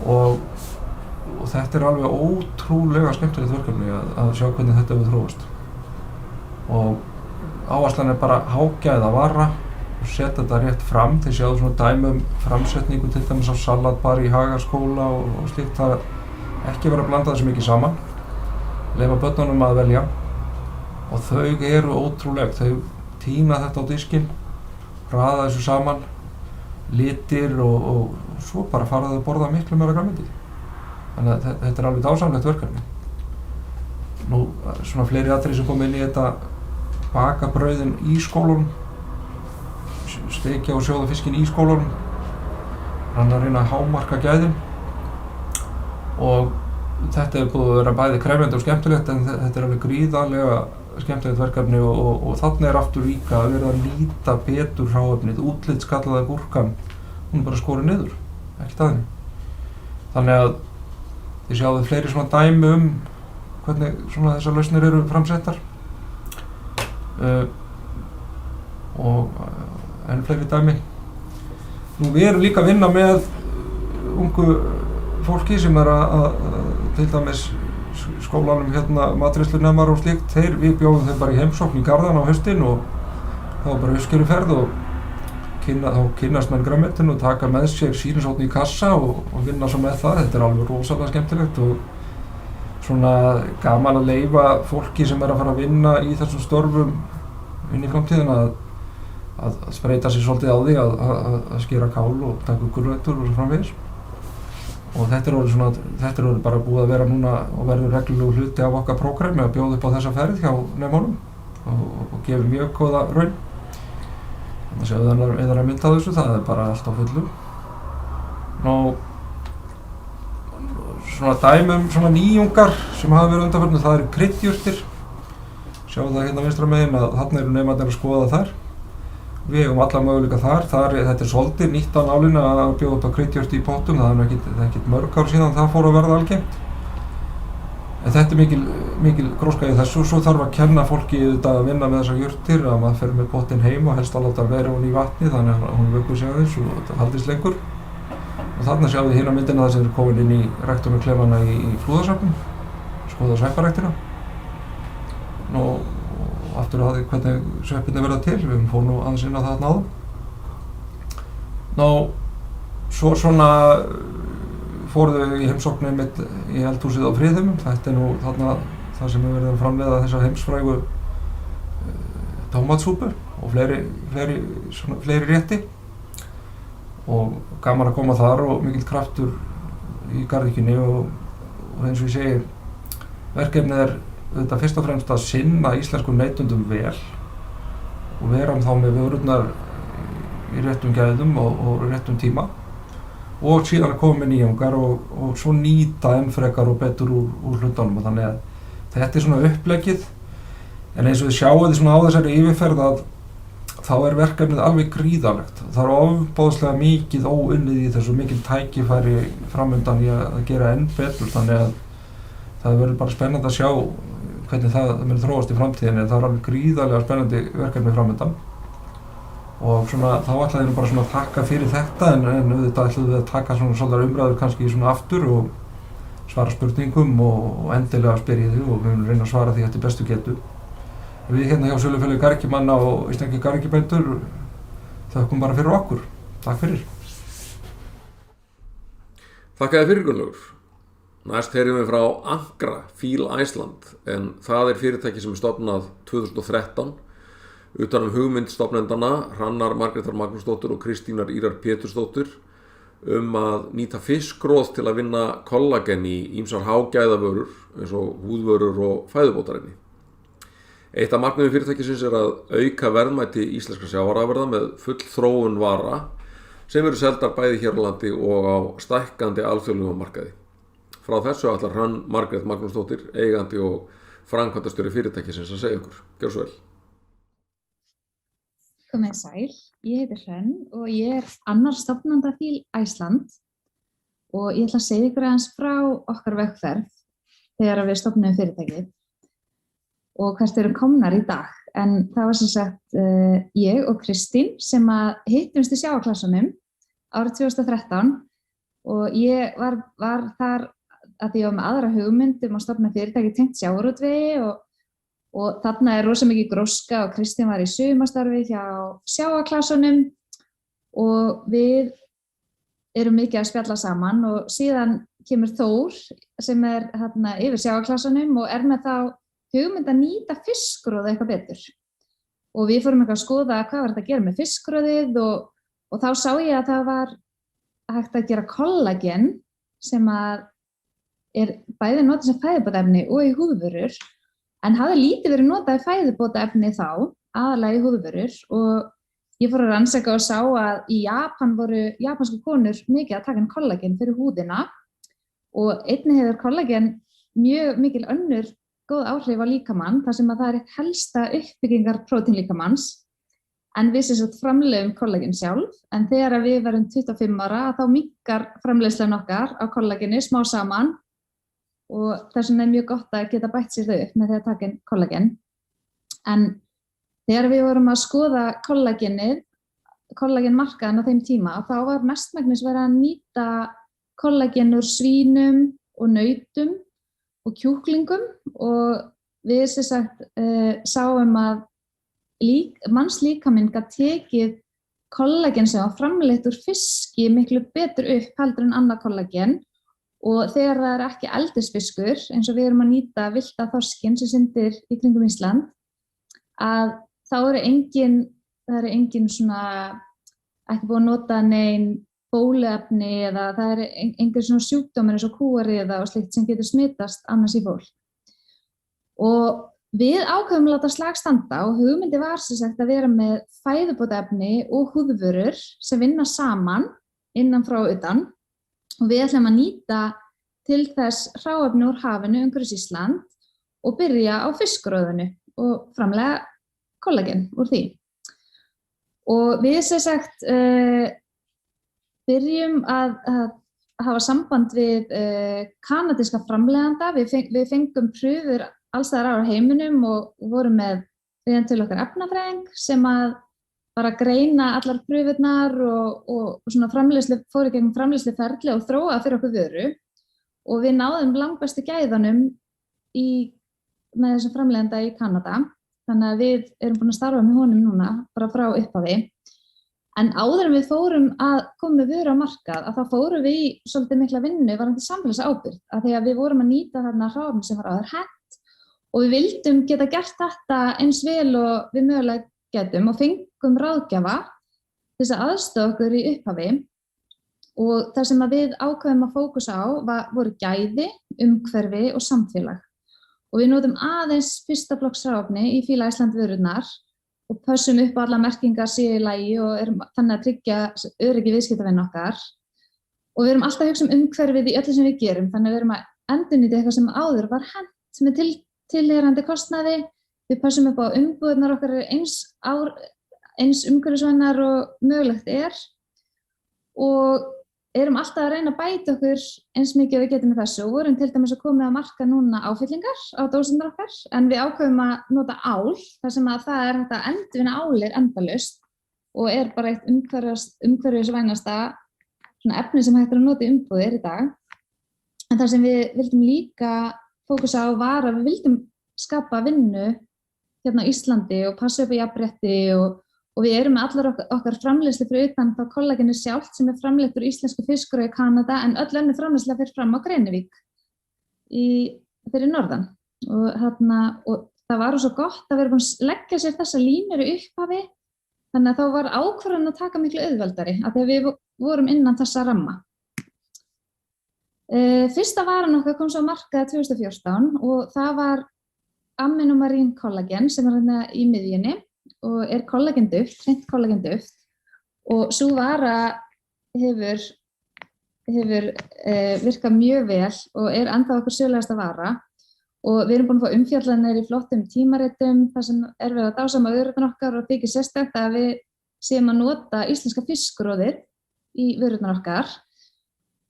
og þetta er alveg ótrúlega skemmtilegt verkefni að sjá hvernig þetta hefur þróast. Og áherslan er bara hágæða vara og setja þetta rétt fram. Þið sjáðu svona dæmi framsetningu til dæmis á salatbar í Hagaskóla og slíkt. Það er ekki verið að blanda þessu mikið saman, leyfa börnunum að velja og þau eru ótrúleg. Þau tína þetta á diskinn, raða þessu saman, litir og svo bara fara þau að borða miklu meira grænmeti. Þannig að þetta er alveg dásamlegt verkefni. Nú svona fleiri atriði sem kom inn í þetta, baka brauðin í skólunum, steikja og sjóða fiskinn í skólunum, að reyna að hámarka gæðin og þetta búið að vera bæði krefjandi og skemmtilegt en þetta alveg gríðarlega skemmtilegt verkefni og þarna aftur líka að vera að nýta betur hráefnið, útlitskallaða gúrkan, hún bara skorið niður, ekki þannig. Þannig að þið sjáðu fleiri svona dæmi hvernig svona þessar lausnir eru framsettar og enn fleiri dæmi. Nú við erum líka að vinna með ungu fólki sem að til dæmis skólanum matreiðslunemar og slíkt, við bjóðum þeim bara í heimsókn í Garðana á haustin og þá bara uppskeruferð og þá kynnast menn grænmetinu og taka með sér sýnishorn í kassa og vinna svo með það. Þetta alveg rosalega skemmtilegt og svona gaman að leyfa fólki sem að fara að vinna í þessum störfum inn í framtíðina að spreita sig svolítið á því að skera kál og taka gulrætur og svo framvegis. Og þetta orðið bara búið að vera núna og verður reglulegu hluti af okkar prógrami að bjóða upp á þessa ferð hjá nemunum og gefur mjög góða raun. Þannig að séu eða að mynda þessu, það bara allt á fullu. Nú, svona dæmi svona nýjungar sem hafa verið undanfarið, það eru kryddjurtir. Sjáum það hérna vinstra megin að þarna eru nemarnir að skoða þar. Við eigum alla möguleika þar, þetta svolítið nýtt á nálinni að bjóða upp á kryddjurti í pottum, það er ekkert mörg ár síðan það fór að verða algengt. En þetta mikil gróska í þessu, svo þarf að kenna fólki að vinna með þessar jurtir, að maður fer með pottinn heim og helst að láta vera hún í vatni þannig að hún vökkur sig aðeins og þetta haldist lengur. Og þarna sjáum við hérna myndina þess að komin inn í ræktunarklefana í Flúðasöfnum, skoða svepparæktina. Aftur að hvernig sveppirnir verða til, við fórum nú aðeins inn á það náðum. Svo svona fóruðu við í heimsókn einmitt í eldhúsið á Friðheimum, þetta nú þarna það sem við verðum að framleiða þessa heimsfrægu tómatsúpu og fleiri rétti. Og gaman að koma þar og mikill kraftur í garðyrkjunni og eins og ég segi, verkefnið þetta fyrst og fremst að sinna íslenskum neytendum vel og vera þá með vörurnar í réttum gæðum og réttum tíma og síðan að koma með nýjungar og svo nýta enn frekar og betur úr hlutunum. Þannig að þetta svona uppleggið, en eins og við sjáum svona á þessari yfirferð að þá verkefnið alveg gríðarlegt. Það ofboðslega mikið óunnið í þessu, mikil tækifæri framundan í að gera enn betur, þannig að það verður bara spennandi að sjá hvernig það mun þróast í framtíðinni. Það alveg gríðarlega spennandi verkefni framundan og svona þá ætla ég bara svona að þakka fyrir þetta en auðvitað ætlum við að taka svona svolítið umræður kannski svona aftur og svara spurningum og endilega spyrja þig og við munum reyna að svara því eftir bestu getu. Við hérna hjá Sölufélagi garðyrkjumanna og íslenskir garðyrkjubændur þökkum bara fyrir okkur. Takk fyrir. Þakka þér fyrir, Gunnlaugur. Næst heyrum við frá Ankra Feel Iceland, en það fyrirtæki sem stofnað 2013 utan hugmynd stofnendana Hrannar Margrétar Magnúsdóttur og Kristínar Ýrar Pétursdóttur að nýta fiskroð til að vinna kollagen í ýmsar hágæðavörur eins og húðvörur og fæðubótarefni. Eitt af markmiðum fyrirtækisins að auka verðmæti íslenskra sjávarafurða með fullþróun vara sem eru seldar bæði hér á landi og á stækkandi alþjóðlegum markaði. Frá þessu ætlar Hrönn Margrét Magnúsdóttir, eigandi og framkvæmdastjóri fyrirtækisins að segja ykkur. Gjörðu svo vel. Komið sæl, ég heiti Hrönn og ég annar stofnanda Feel Iceland og ég ætla að segja ykkur aðeins frá okkar vegferð þegar við stofnum fyrirtækið og hvert við erum komnar í dag. En það var sem sagt ég og Kristín sem hittumst í sjávarklassanum árið 2013 og ég var þar að ég var með aðra hugmynd að stofna fyrirtæki tengt sjávarútvegi og þarna rosa mikið gróska og Kristín var í sumarstarfi hjá sjávarklassanum og við erum mikið að spjalla saman og síðan kemur Þór sem þarna yfir sjávarklassanum og með þá hugmynd að nýta fiskroð eitthvað betur. Og við fórum eitthvað að skoða hvað var þetta að gera með fiskroðið og þá sá ég að það var hægt að gera kollagen sem bæði notað sem fæðubótaefni og í húðvörur en hafði lítið verið notað í fæðubótaefni þá, aðalega í húðvörur og ég fór að rannsaka og sá að í Japan voru japansku konur mikið að taka inn kollagen fyrir húðina og einnig hefur kollagen mjög mikil önnur góð áhrif á líkamann þar sem að það eitt helsta uppbyggingarprótín líkamanns en við sem sagt framleiðum kollagen sjálf en þegar við verðum 25 ára þá minnkar framleiðslan okkar á kollageni smá saman og þess vegna mjög gott að geta bætt sér þau upp með því að taka inn kollagen. En þegar við vorum að skoða kollagenmarkaðinn á þeim tíma þá var mestmegnis verið að nýta kollagen úr svínum og nautum og kjúklingum og við sem sagt sáum að mannslíkaminn gat tekið kollagen sem var framleitt úr fiski miklu betur upp heldur en annað kollagen og þegar það ekki eldisfiskur eins og við erum að nýta villta þorskinn sem syndir í kringum Ísland að þá eru engin svona ekki búið að nota nein bóluefni eða það eru engin svona sjúkdómar eins og kúariða og slíkt sem getur smitast annars í fólk. Og við ákveðum að láta slag standa og hugmyndi var sem sagt að vera með fæðubótaefni og húðvörur sem vinna saman innan frá og utan og við ætlum að nýta til þess hráefni úr hafinu umhverfis Ísland og byrja á fiskgróðinu og framleiða kollagen úr því. Og við sem sagt byrjum að hafa samband við kanadíska framleiðanda, við fengum prufur alls staðar á heiminum og vorum með til okkar efnafræðing sem að bara greina allar prufurnar og svona fóru gegn framleiðsluferli og þróa fyrir okkur vöru og við náðum langbestu gæðunum með þessum framleiðanda í Kanada þannig að við erum búin að starfa með honum núna bara frá upphafi. En áður en við fórum að koma með vöru á markað að þá fórum við í svolítið mikla vinnu varðandi samfélagsábyrgð að því að við vorum að nýta þarna hráefni sem var áður hent og við vildum geta gert þetta eins vel og við mögulega getum og fengum ráðgjafa til þess að aðstoða okkur í upphafi og það sem að við ákveðum að fókusa á voru gæði, umhverfi og samfélag. Og við notum aðeins fyrsta flokks hráefni í Fíla Ísland vörurnar og pössum upp á alla merkingar séu í lagi og erum þannig að tryggja öryggi viðskiptavina okkar. Og við erum alltaf að hugsa umhverfið í öllu sem við gerum, þannig að við erum að endurnýta eitthvað sem áður var hent með tilheyrandi kostnaði. Við pössum upp á umbúðirnar okkar eins umhverfisvænar og mögulegt og erum alltaf að reyna að bæta okkur eins mikið við getum með þessu og vorum til dæmis að koma að marka núna áfyllingar á dósirnar okkar en við ákveðum að nota ál þar sem að það hægt að endurvinna álir endalaust og bara eitt umhverfisvænasta efni sem hægt að nota í umbúðir í dag. En það sem við vildum líka fókusa á var að við vildum skapa vinnu hérna á Íslandi og passa upp á jafnrétti og við erum með allar okkar framleiðslu fyrir utan þá kollagenu sjálft sem framleitt úr íslensku fiskgrói í Kanada en öll önnur framleiðsla fer fram á Grenivík fyrir norðan. Og það var svo gott að vera búin að leggja sér þessa línur í upphafi þannig að þá var ákvörðun að taka miklu auðveldari af því að við vorum innan þessa ramma. Fyrsta varan okkar kom svo á markað 2014 og það var aminomarín kollagen sem hérna í miðjunni og kollagenduft, hreint kollagenduft og sú vara hefur virkað mjög vel og ennþá okkur sögulegasta vara og við erum búin að fá umfjallanir í flottum tímaritum þar sem verið að dásama vörurnar okkar og þykir sérstakt að við séum að nota íslenska fiskgróðir í vörurnar okkar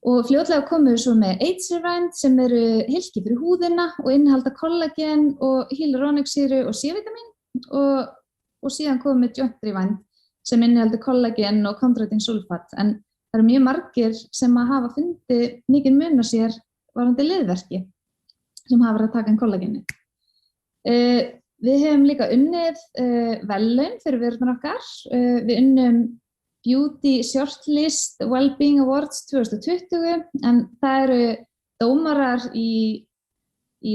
og fljótlega komum við svo með Eidsirvænd sem eru hylki fyrir húðina og innihalda kollagen og hyaluroníksýru og C-vitamin og síðan komum við Jointry-vænd sem innihaldi kollagen og chondroitin sulfat en það eru mjög margir sem að hafa fundið mikinn mun á sér varðandi liðverki sem hafa verið að taka inn kollageni. Við hefum líka unnið verðlaun fyrir vörurnar okkar. Við unnum Beauty Shortlist Wellbeing Awards 2020 en það eru dómarar í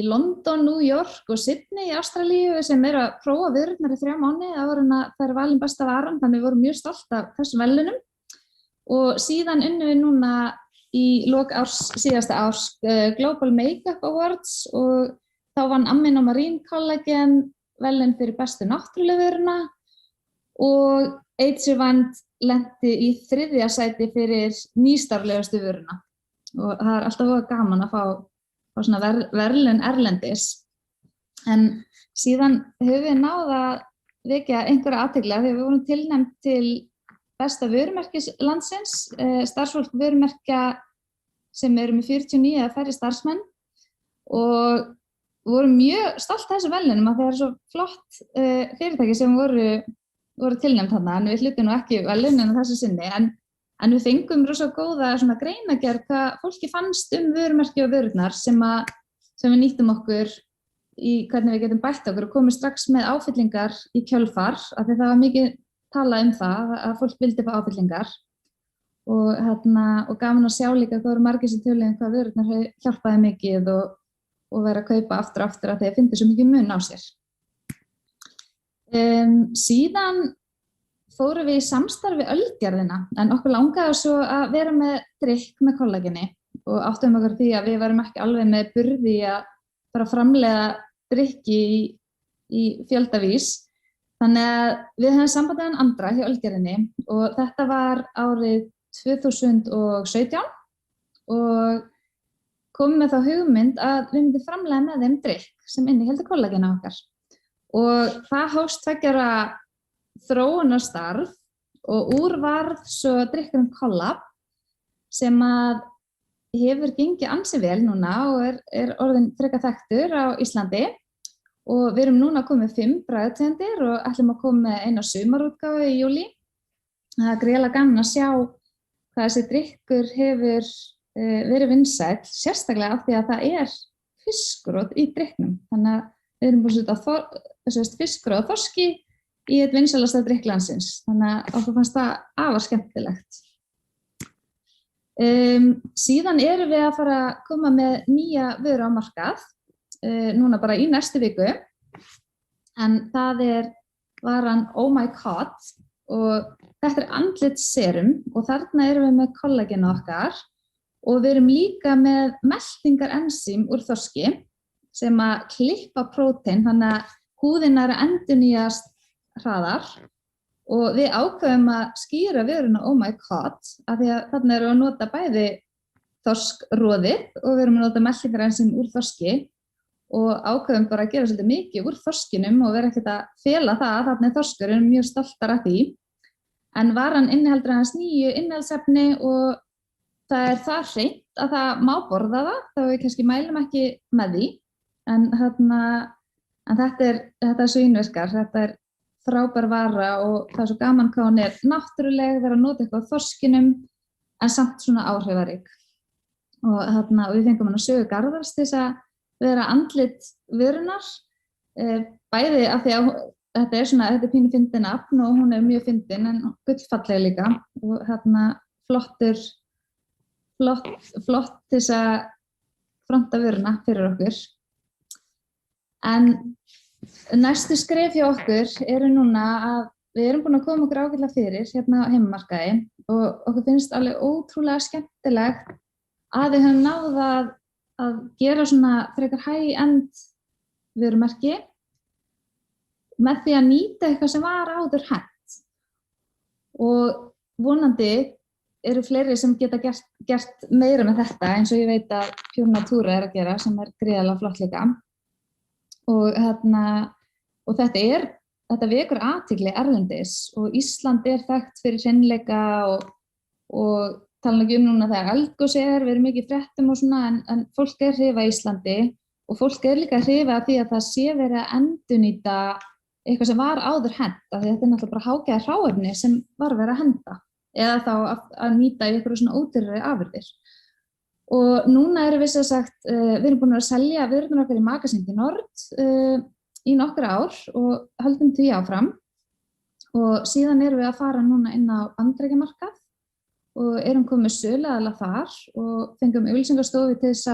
London, New York og Sydney í Ástralíu sem eru að prófa vörurnar í 3 mánuði áður en að það er valin besta varan þannig við vorum mjög stolt af þessum verðlaunum og síðan unnum við núna í lok síðasta árs Global Makeup Awards og þá vann Aminomarín kollagen verðlaun fyrir bestu náttúrulegu vöruna og Eidsirvænd lenti í 3. sæti fyrir nýstárlegustu vöruna og það alltaf voða gaman að fá svona verðlaun erlendis. En síðan höfum við náð að vekja einhverja athygli þegar við vorum tilnefnd til besta vörumerkis landsins, starfsfólk vörumerkja sem eru með 49 eða færri starfsmenn og vorum mjög stolt af þessu verðlaunum að það er svo flott fyrirtæki sem voru tilnefnd þarna, en við hlutum nú ekki verðlaunin þessu sinni, en við fengum rosa góða svona greinagerð hvað fólki fannst vörumerki og vörurnar sem við nýttum okkur í hvernig við getum bætt okkur og komum strax með áfyllingar í kjölfar, af því það var mikið talað það að fólk vildi fá áfyllingar og gaman að sjá líka hvað voru margir sem töluðu hvað vörurnar hjálpaði mikið og vera að kaupa aftur að þeir fyndi svo mikið mun á sér. Síðan fórum við í samstarfi Ölgerðina, en okkur langaði svo að vera með drykk með kollageni og áttum okkur því að við varum ekki alveg með burði að bara framleiða drykki í fjöldavís. Þannig að við höfum samband við Andra hjá Ölgerðinni og þetta var árið 2017 og komum með þá hugmynd að við myndum framleiða með þeim drykk sem inniheldur kollagena okkar. Og það hófst 2 ára þróunarstarf og úr varð svo drykkurinn Collab sem að hefur gengið ansi vel núna og er orðinn frekar þekktur á Íslandi. Og við erum núna komið 5 bragðtegundir og ætlum að koma með eina sumarútgáfu í júlí. Það er gríðarlega gaman að sjá hvað þessi drykkur hefur verið vinsæll, sérstaklega af því að það er fiskrót í drykknum. Þannig að við erum búin að setja fiskrót og þorski í eitt vinsælasta drykk landsins. Þannig að okkur fannst það afar skemmtilegt. Síðan erum við að fara að koma með nýja vöru á markað, núna bara í næstu viku. En það er varan Oh My God og þetta er andlitsserum og þarna erum við með kollagenu okkar. Og við erum líka með meltingarensím úr þorski sem að klippa prótein, þannig að húðin er að endurnýjast hraðar og við ákveðum að skýra vöruna Oh My God af því að þarna erum við að nota bæði þorskroðið og við erum að nota meltingarensím úr þorski og ákveðum bara að gera svolítið mikið úr þorskinum og vera ekkert að fela það að þarna er þorskur, við erum mjög stoltar af því. En varan inniheldur aðeins 9 innihaldsefni og það er það hreint að það má borða það, þá við kannski mælum ekki með því, en þetta er svínvirkar, þetta er frábær vara og það er svo gaman hvað hún er náttúruleg, vera að nota eitthvað á þorskinum, en samt svona áhrifarík. Og við fengum hann að Sögu Garðars til þess að vera andlit vörunar, bæði af því að þetta er pínu fyndin nafn og hún er mjög fyndin en gullfalleg líka og flott til þess að fronta vöruna fyrir okkur. En næstu skref hjá okkur eru núna að við erum búin að koma okkur ágætlega fyrir hérna á heimamarkaði og okkur finnst alveg ótrúlega skemmtilegt að við höfum náð að gera svona frekar high-end vörumerki með því að nýta eitthvað sem var áður hent. Og vonandi eru fleiri sem geta gert meira með þetta eins og ég veit að Pure Natura er að gera sem er gríðarlega flott líka. Og þetta vekur athygli erlendis og Ísland er þekkt fyrir hreinleika og tala ekki núna þegar eldgos við erum mikið í fréttum og svona en fólk er hrifað í Íslandi og fólk er líka hrifað af því að það sé verið að endurnýta eitthvað sem var áður hent af því að þetta er náttúrulega bara hágæða hráefni sem var verið að henda. Eða þá að nýta í einhverju svona ódýrari afurðir. Og núna erum við sem sagt, við erum búin að selja vörurnar okkar í Magasin Nord í nokkur ár og höldum því áfram. Og síðan erum við að fara núna inn á Bandaríkjamarkað og erum komið söluaðila þar og fengum auglýsingastofu til þess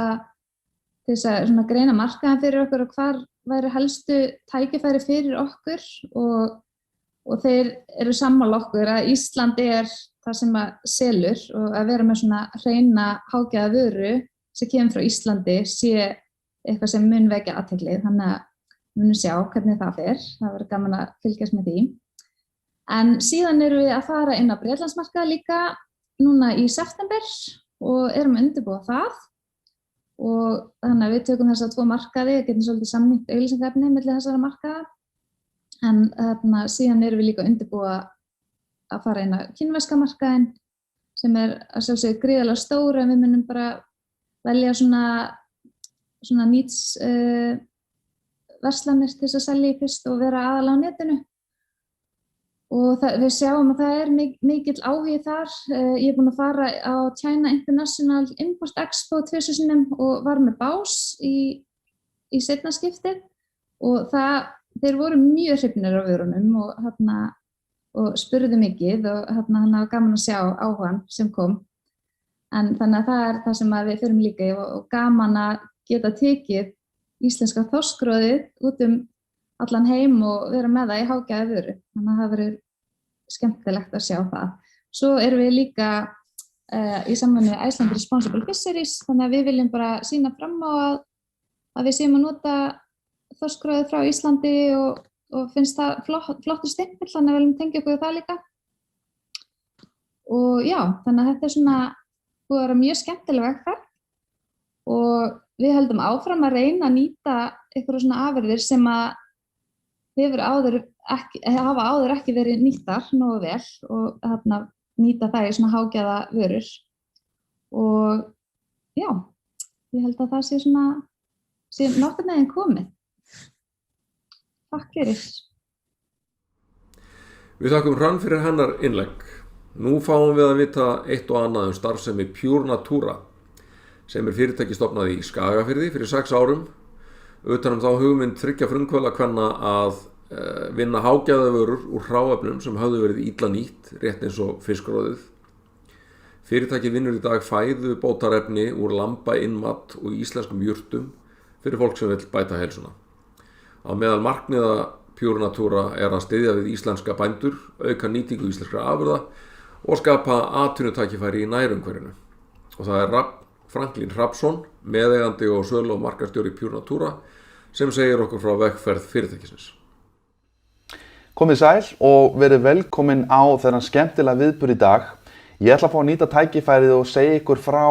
að svona greina markaðinn fyrir okkur og hvar væri helstu tækifæri fyrir okkur og þeir eru sammála okkur að Ísland er það sem að selur og að vera með svona hreina hágæða vöru sem kemur frá Íslandi sé eitthvað sem mun vekja athygli, þannig að við munum sjá hvernig það fer, það verður gaman að fylgjast með því. En síðan erum við að fara inn á Bretlandsmarkað líka núna í september og erum að undirbúa það og þannig að við tökum þessa 2 markaði, getum svolítið samnýtt auglýsingarefni milli þessara markaða en síðan erum við líka að undirbúa að fara inn á kínverska markaðinn sem að sjálfsögðu gríðarlega stór en við munum bara velja svona nýts verslanir til þess að selja í fyrst og vera aðalega á netinu og við sjáum að það mikill áhugi þar. Ég er búin að fara á China International Import Expo 2 sinnum og var með bás í seinna skiptið og þeir voru mjög hrifnir af vörunum og spurðu mikið og hann var gaman að sjá áhugann sem kom. En þannig að það er það sem við förum líka í og gaman að geta tekið íslenska þorskroðið út allan heim og vera með það í hágæða vöru. Þannig að það verður skemmtilegt að sjá það. Svo erum við líka í samvinnu við Iceland Responsible Fisheries, þannig að við viljum bara sýna fram á að við séum að nota þorskroðið frá Íslandi og finnst það flottur stimpill, þannig að við viljum tengja okkur það líka. Og já, þannig að þetta svona búið að vera mjög skemmtileg vegferð og við höldum áfram að reyna að nýta einhverja svona afurðir sem að hafa áður ekki verið nýttar nógu vel og nýta það í svona hágæða vörur. Og já, ég held að það sé nokkurn veginn komið. Takk fyrir. Við þakkum Hrönn fyrir hennar innlegg. Nú fáum við að vita eitt og annað starfsemi Pure Natura sem fyrirtæki stofnað í Skagafirði fyrir 6 árum. Utan þá hugmynd 3 frumkvöðlakvenna að vinna hágæðavörur úr hráefnum sem höfðu verið illa nýtt, rétt eins og fiskroðið. Fyrirtæki vinnur í dag fæðu bótarefni úr lamba, innmat og íslenskum jurtum fyrir fólk sem vill bæta heilsuna. Á meðal markmiða Pure Natura að styðja við íslenska bændur, auka nýtingu íslenskra afurða og skapa atvinnutækifæri í nærumhverfinu. Og það er Franklín Hrafnsson, meðeigandi og sölu- og markaðsstjóri Pure Natura, sem segir okkur frá vegferð fyrirtækisins. Komið sæl og verið velkomin á þennan skemmtilega viðburð í dag. Ég ætla að fá að nýta tækifærið og segja ykkur frá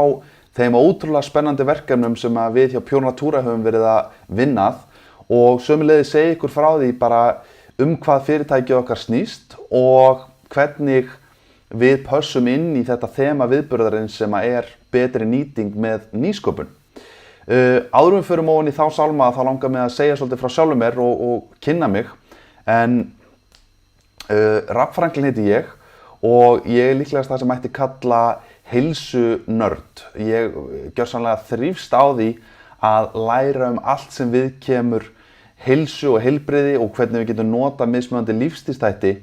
þeim ótrúlega spennandi verkefnum sem við hjá Pure Natura höfum verið að vinnað og sömuleiðis segja ykkur frá því bara hvað fyrirtækið okkar snýst og hvernig við pössum inn í þetta þema viðburðarins sem betri nýting með nýsköpun. Áður við förum ofan í þá sálma þá langar mig að segja svolítið frá sjálfum mér og kynna mig. En Rafn Franklín heiti ég og ég líklegast það sem mætti kalla heilsunörd. Ég gjörsamlega þrífst á því að læra allt sem viðkemur heilsu og heilbrigði og hvernig við getum notað mismunandi lífstílsþætti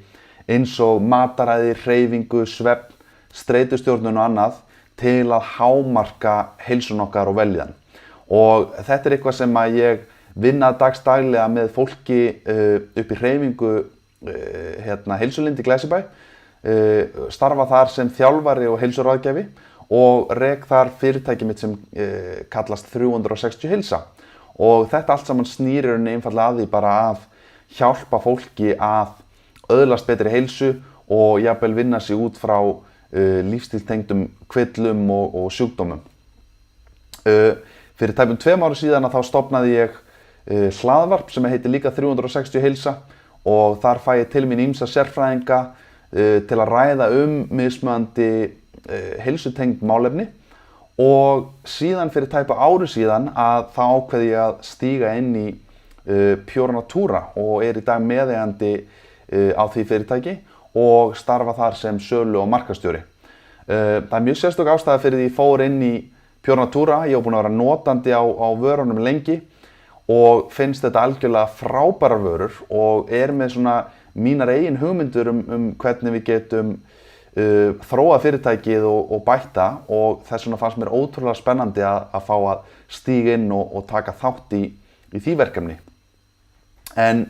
eins og mataræði, hreyfingu, svefn, streitustjórnun og annað til að hámarka heilsun okkar og veljan. Og þetta eitthvað sem að ég vinna dagsdaglega með fólki upp í hreyfingu Heilsulind í Glæsibæ, starfa þar sem þjálfari og heilsuráðgjafi og rek þar fyrirtæki mitt sem kallast 360 heilsa. Og þetta allt saman snýr einfaldlega að því bara að hjálpa fólki að öðlast betri heilsu og jafnvel vinna sig út frá lífstíltengdum kvillum og sjúkdómum. Fyrir tæpum 2 árum síðan þá stofnaði ég hlaðvarp sem heitir líka 360 heilsa og þar fæ ég til mín ýmsa sérfræðinga til að ræða mismunandi heilsutengd málefni og síðan fyrir tæpa ári síðan að þá ákveði ég að stíga inn í Pure Natura og í dag meðeigandi á því fyrirtæki og starfa þar sem sölu- og markaðsstjóri. Það mjög sérstök ástæða fyrir því ég fór inn í Pure Natura. Ég var búinn að vera notandi á vörunum lengi og finnst þetta algjörlega frábærar vörur og með svona mínar eigin hugmyndur hvernig við getum þróa fyrirtækið og bætta og þess vegna fannst mér ótrúlega spennandi að fá að stíga inn og taka þátt í því verkefni. En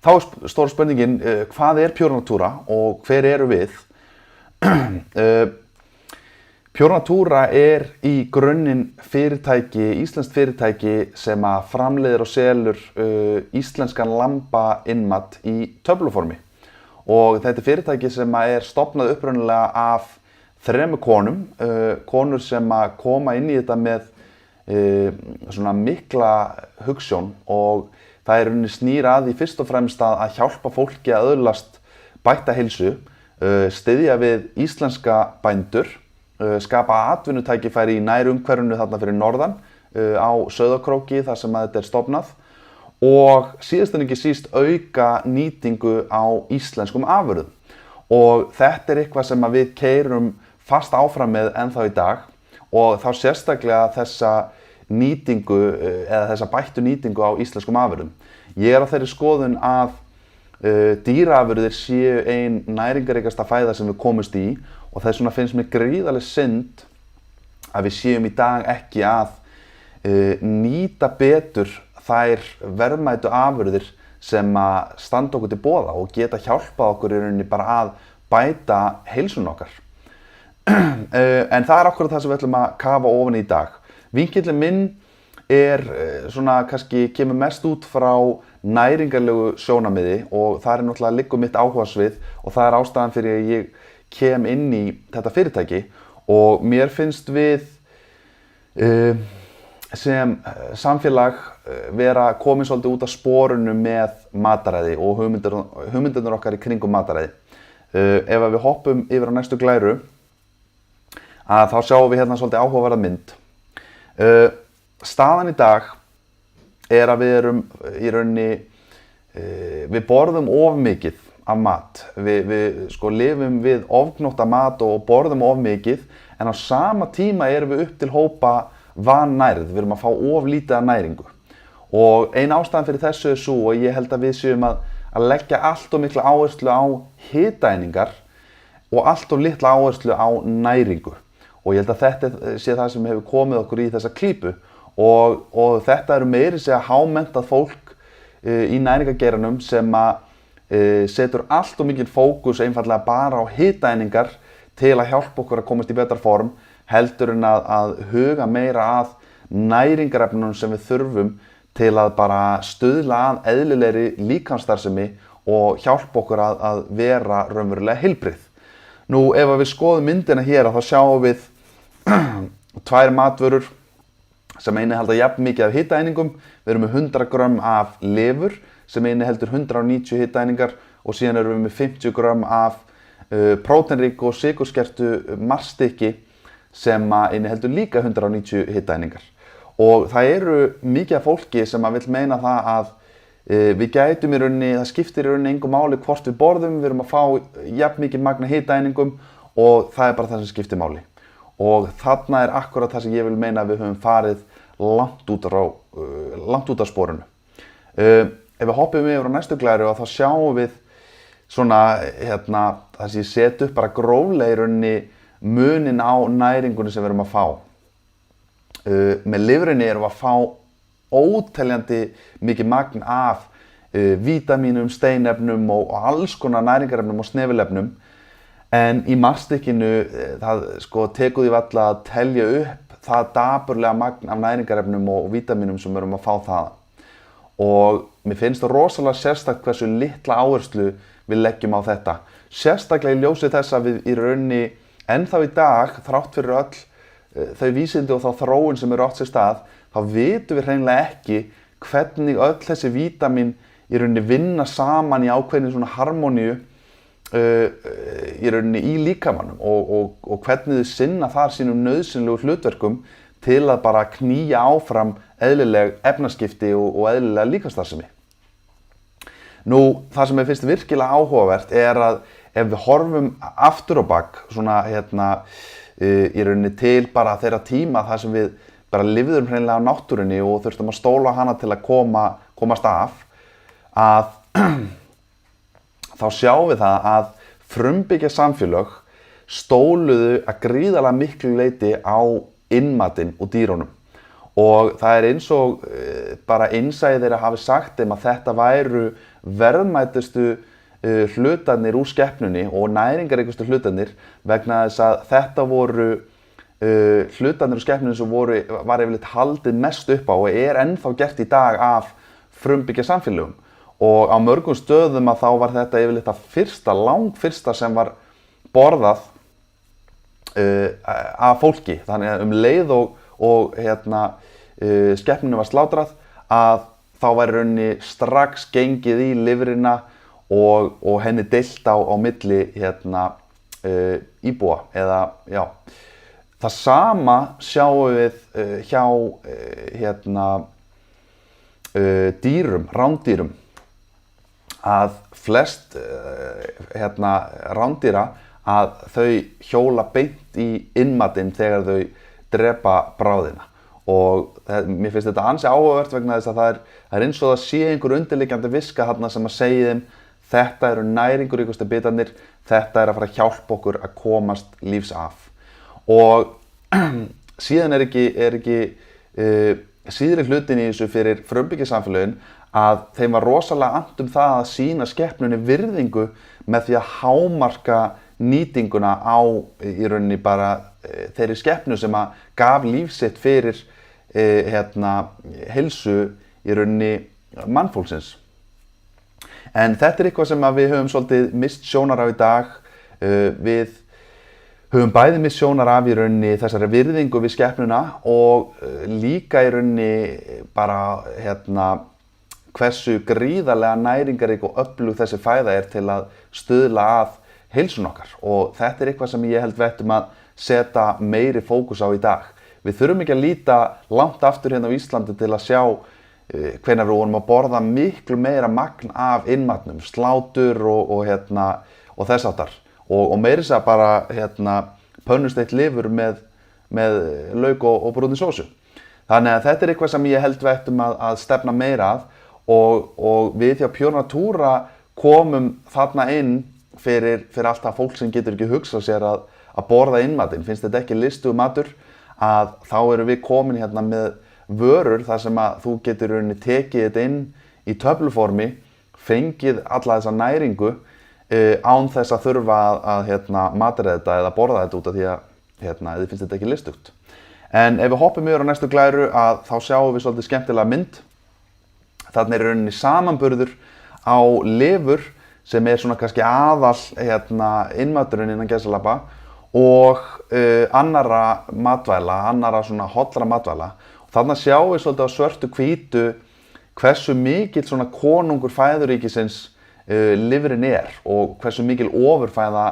þá stóra spurningin, hvað Pure Natura og hver eru við? Pure Natura í grunninn fyrirtæki, íslenskt fyrirtæki sem að framleiðir og selur íslenskan lambainnmat í töfluformi. Og þetta fyrirtæki sem stofnað upprunalega af 3 konum, konur sem að koma inn í þetta með svona mikla hugsjón og það er rauninni snýr að því fyrst og fremst að hjálpa fólki að öðlast bætta heilsu, styðja við íslenska bændur, skapa atvinnutækifæri í nærumhverfinu þarna fyrir norðan á Sauðárkróki þar sem að þetta er stofnað og síðast en ekki síst auka nýtingu á íslenskum afurðum. Og þetta er eitthvað sem að við keyrum fast áfram með ennþá í dag og þá sérstaklega þessa nýtingu eða þessa bættu nýtingu á íslenskum afurðum. Ég á þeirri skoðun að dýraafurðir séu ein næringarríkasta fæða sem við komumst í og þess vegna finnst mér gríðarleg synd að við séum í dag ekki að nýta betur þær verðmætu afurðir sem að standa okkur til boða og geta hjálpað okkur í rauninni bara að bæta heilsun okkar. En það er akkurat það sem við ætlum að kafa ofan í dag. Vinkillinn minn er svona kannski kemur mest út frá næringarlegu sjónarmiði og það er náttúrulega liggur mitt áhugasvið og það er ástæðan fyrir að ég kem inn í þetta fyrirtæki og mér finnst við sem samfélag vera komin svolítið út af sporinu með mataræði og hugmyndirnar okkar í kringum mataræði. Ef við hoppum yfir á næstu glæru að þá sjáum við hérna svolítið áhugaverða mynd. Staðan í dag er að við erum í rauninni, við borðum of mikið af mat. Við sko lifum við ofgnótta mat og borðum of mikið en á sama tíma erum við upp til hópa vannærð. Við erum að fá of lítið af næringu. Og ein ástæðan fyrir þessu er svo og ég held að við séum að leggja allt of mikla áherslu á hitaeiningar og allt of litla áherslu á næringu. Og ég held að þetta sé það sem hefur komið okkur í þessa klípu og þetta eru meiri segja hámenntað fólk í næringargeiranum sem að setur allt of mikinn fókus einfallega bara á hitaeiningar til að hjálpa okkur að komast í betra form heldur en að huga meira að næringarefnunum sem við þurfum til að bara stuðla að eðlilegri líkamsstarfsemi og hjálpa okkur að vera raunverulega heilbrigð. Nú ef við skoðum myndina hér þá sjáum við 2 matvörur sem innihalda jafn mikið af hitaeiningum. Við erum með 100 grömm af lifur sem inniheldur 190 hitaeiningar og síðan erum við með 50 grömm af próteinríku og sykurskertu marsstykki sem inniheldur líka 190 hitaeiningar. Og það eru mikið af fólki sem vill meina það að við gætum í rauninni, það skiptir í rauninni engu máli hvort við borðum, við erum að fá jafn mikið magn af hitaeiningum og það er bara það sem skiptir máli. Og þarna er akkurat það sem ég vil meina að við höfum farið langt út af sporinu. Ef við hoppum yfir á næstu glæru þá sjáum við svona það sem ég set upp bara gróflega í rauninni munin á næringunni sem við erum að fá. Með lifrinni erum við að fá óteljandi mikið magn af vítamínum, steinefnum og alls konar næringarefnum og snefilefnum. En í marsstykkinu það sko tekur því varla að telja upp það dapurlega magn af næringarefnum og vítamínum sem við erum að fá þaðan. Og mér finnst það rosalega sérstakt hversu litla áherslu við leggjum á þetta. Sérstaklega í ljósi þess að við í rauninni ennþá í dag, þrátt fyrir öll þau vísindi og þá þróun sem átt sér stað, þá vitum við hreinlega ekki hvernig öll þessi vítamín í rauninni vinna saman í ákveðinni svona harmoníu í rauninni í líkamanum og hvernig þau sinna þar sínum nauðsynlegu hlutverkum til að bara knýja áfram eðlileg efnaskipti og eðlilega líkamsstarfsemi. Nú, það sem mér finnst virkilega áhugavert er að ef við horfum aftur á bak svona í rauninni til bara þeirra tíma þar sem við bara lifðum hreinlega á náttúrunni og þurftum að stóla hana til að komast af að þá sjáum við það að frumbyggja samfélög stóluðu að gríðarlega miklu leyti á innmatinn og dýrunum. Og það er eins og bara innsæið þeirra hafi sagt þeim að þetta væru verðmætustu hlutarnir úr skepnunni og næringaríkustu hlutarnir vegna þess að þetta voru hlutarnir úr skepnunni sem var yfirleitt haldið mest upp á og er ennþá gert í dag af frumbyggja samfélögum. Og á mörgum stöðum að þá var þetta yfirleitt að langfyrsta sem var borðað af fólki. Þannig að leið og skepnunni var slátrað að þá væri rauninni strax gengið í lifrina og henni deilt á milli íbúa eða já. Það sama sjáum við hjá dýrum, rándýrum, að flest rándýra að þau hjóla beint í innmatinn þegar þau drepa bráðina. Og mér finnst þetta ansi áhugavert vegna þess að það er eins og það sé einhver undirliggjandi viska þarna sem að segja þeim þetta eru næringuríkustu bitarnir, þetta að fara að hjálpa okkur að komast lífs af. Og síðan er ekki síðri hlutin í þessu fyrir frumbyggisamfélögin að þeim var rosalega annt það að sýna skepnunni virðingu með því að hámarka nýtinguna á í rauninni bara þeirri skepnu sem að gaf líf sitt fyrir heilsu í rauninni mannfólksins. En þetta eitthvað sem að við höfum svolítið mist sjónar af í dag. Við höfum bæði mist sjónar af í rauninni þessari virðingu við skepnuna og líka í rauninni bara hversu gríðarlega næringarík og öflug þessi fæða er til að stuðla að heilsun okkar. Og þetta eitthvað sem ég held við ættum að setja meiri fókus á í dag. Við þurfum ekki að líta langt aftur hérna á Íslandi til að sjá hvenær við vorum að borða miklu meira magn af innmatnum, slátur og þess háttar. Og meira þess að bara pönnusteikt lifur með lauk og brúnni sósu. Þannig að þetta eitthvað sem ég held við ættum að stefna meira að og við hjá Pure Natura komum þarna inn fyrir allt það fólk sem getur ekki hugsað sér að borða innmatinn. Finnst þetta ekki listugur matur að þá erum við komin hérna með vörur þar sem að þú getur rauninni tekið þetta inn í töfluformi, fengið alla þessa næringu án þess að þurfa að matera þetta eða borða þetta út af því að þið finnst þetta ekki listugt. En ef við hoppum yfir á næstu glæru að þá sjáum við svolítið skemmtilega mynd. Þarna er rauninni samanburður á lifur sem er svona kannski aðal innmaturinn innan gæsalappa og annarra matvæla, annarra svona hollra matvæla. Þarna sjáum við svolítið á svörtu hvítu hversu mikill svona konungur fæðuríkisins lifrin er og hversu mikil ofurfæða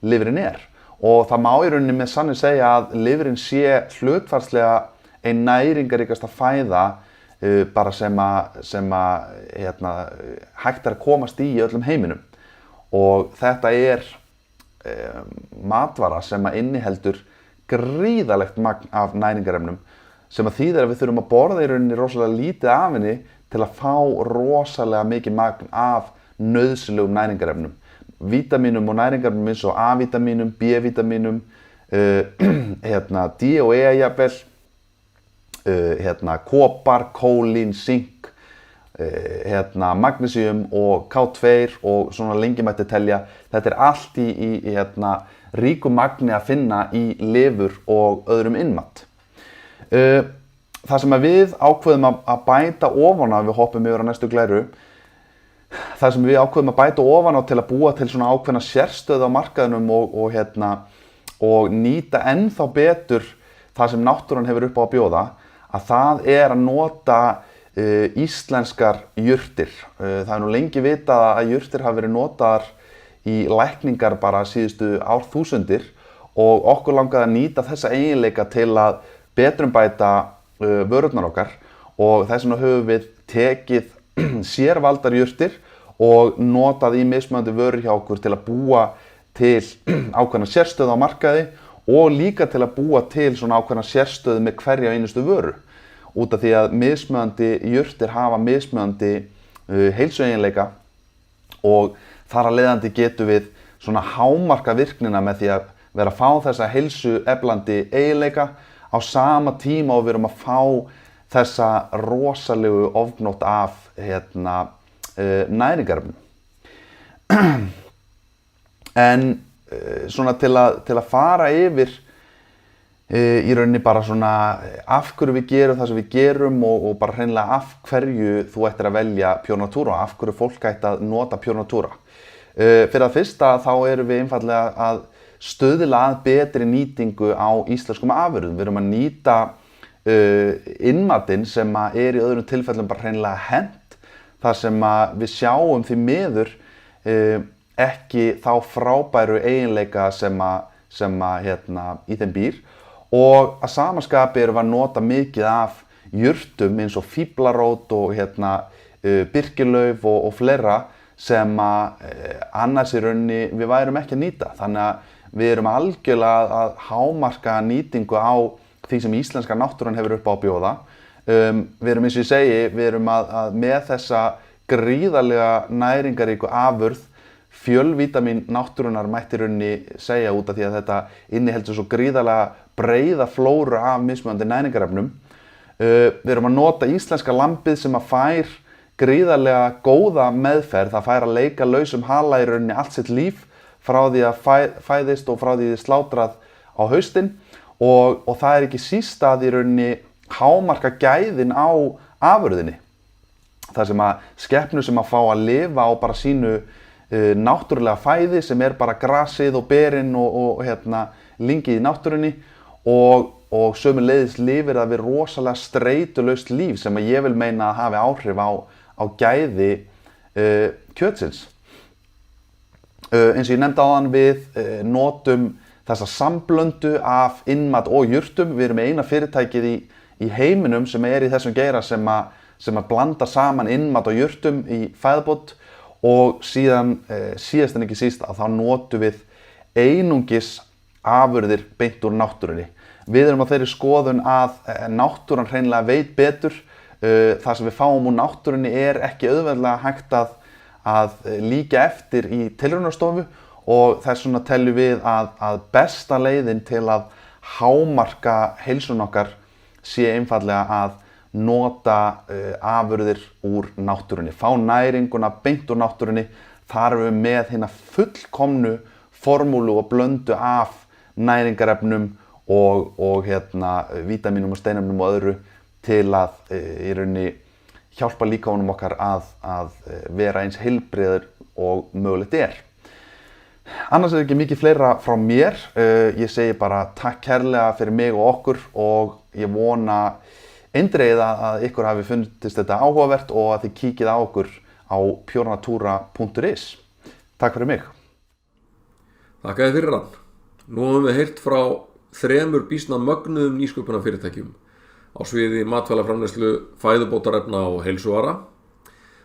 lifrin er. Og það má í rauninni með sanni segja að lifrin sé hlutfallslega ein næringaríkasta fæða bara sem hægt er að komast í öllum heiminum. Og þetta er matvara sem að inniheldur gríðarlegt magn af næringarefnum sem að þýðir að við þurfum að borða í rauninni rosalega lítið af henni til að fá rosalega mikið magn af nauðsynlegum næringarefnum. Vítamínum og næringarefnum eins og A-vítamínum, B-vítamínum, D og E jafnvel, kopar, kólín, sink, magnesium og K2 og svona lengi mætti telja. Þetta er allt í ríku magni að finna í lifur og öðrum innmat. Það sem við ákveðum að bæta ofan á, við hoppum yfir á næstu glæru, það sem við ákveðum að bæta ofan á til að búa til svona ákveðna sérstöðu á markaðinum og nýta ennþá betur það sem náttúran hefur upp á að bjóða, að það er að nota íslenskar jurtir. Það er nú lengi vitað að jurtir hafa verið notaðar í lækningar bara síðustu árþúsundir og okkur langaði að nýta þessa eiginleika til að betrumbæta vörurnar okkar og þess vegna höfum við tekið sérvaldar jurtir og notað í mismunandi vörur hjá okkur til að búa til ákveðna sérstöðu á markaði og líka til að búa til svona ákveðna sérstöðu með hverja einustu vöru. Út af því að mismunandi jurtir hafa mismunandi heilsueiginleika og þar að leiðandi getum við svona hámarka virknina með því að vera að fá þessa heilsueflandi eiginleika á sama tíma og við erum að fá þessa rosalegu ofgnótt af næringarefnum. En svona til að fara yfir í rauninni bara svona af hverju við gerum það sem við gerum og bara hreinlega af hverju þú ættir að velja Pure Natura og af hverju fólk ætti að nota Pure Natura. Fyrir að fyrsta þá erum við einfallega að stuðla að betri nýtingu á íslenskum afurðum. Við erum að nýta innmatinn sem í öðrum tilfellum bara hreinlega hent, þar sem við sjáum því miður ekki þá frábæru eiginleika sem í þeim býr, og að samaskapi erum við að nota mikið af jurtum eins og fíflarót og birkilauf og fleira sem annars í rauninni við værum ekki að nýta. Þannig að við erum algjörlega að hámarka nýtingu á því sem íslenska náttúran hefur upp á að bjóða. Við erum eins og ég segi, við erum að með þessa gríðarlega næringaríku afurð, fjölvítamín náttúrunar mætti í rauninni segja, út af því að þetta inniheldur svo gríðarlega breiða flóru af mismunandi næringarefnum. Við erum að nota íslenska lambið sem fær gríðarlega góða meðferð. Það fær að leika lausum hala í rauninni allt sitt líf frá því að fæðist og frá því að slátrað á haustin, og það ekki síst að í rauninni hámarka gæðin á afurðinni. Það sem skepnur sem fá að lifa á bara sínu náttúrulega fæði, sem bara grasið og berin og lingið í náttúrunni, og sömuleiðis lifir það við rosalega streitulaust líf sem ég vil meina að hafi áhrif á gæði kjötsins. Eins og ég nefndi áðan, við notum þessa samblöndu af innmat og jurtum. Við erum með eina fyrirtækið í heiminum sem í þessum geira sem að blanda saman innmat og jurtum í fæðubót, og síðan síðast en ekki síst að þá notum við einungis afurðir beint úr náttúrunni. Við erum á þeirri skoðun að náttúran hreinlega veit betur. Það sem við fáum úr náttúrunni ekki auðveldlega hægt að líka eftir í tilraunastofu, og þess vegna teljum við að besta leiðin til að hámarka heilsun okkar sé einfaldlega að nota afurðir úr náttúrunni, fá næringuna beint úr náttúrunni. Þar erum við með hina fullkomnu formúlu og blöndu af næringarefnum og vítamínum og steinefnum og öðru til að í rauninni hjálpa líkamanum okkar að vera eins heilbrigður og mögulegt Annars ekki mikið fleira frá mér. Ég segi bara takk kærlega fyrir mig og okkur, og ég vona eindregið að ykkur hafi fundist þetta áhugavert og að þið kíkið á okkur á purenatura.is. Takk fyrir mig. Þakkaði fyrir hann. Nú höfum við heyrt frá 3 býsna mögnuðum nýsköpunarfyrirtækjum á sviði matvælaframleiðslu, fæðubótarefna og heilsuvara.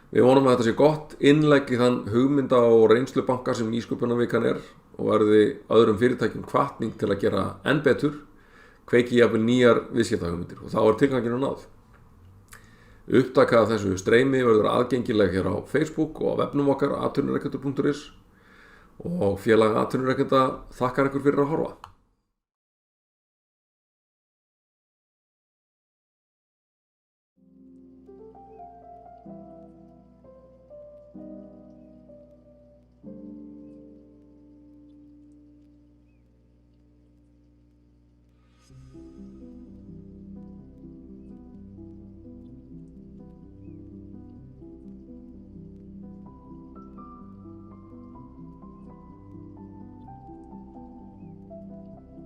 Við vonum að þetta sé gott innlegg í þann hugmynda- og reynslubanka sem nýsköpunarvikan og verði öðrum fyrirtækjum hvatning til að gera enn betur, kveiki jafnvel nýjar viðskiptahugmyndir, og þá tilganginu náð. Upptaka af þessu streymi verður aðgengileg hér á Facebook og á vefnum okkar atvinnurekendur.is, og félag atvinnurekenda þakkar ykkur fyrir að horfa.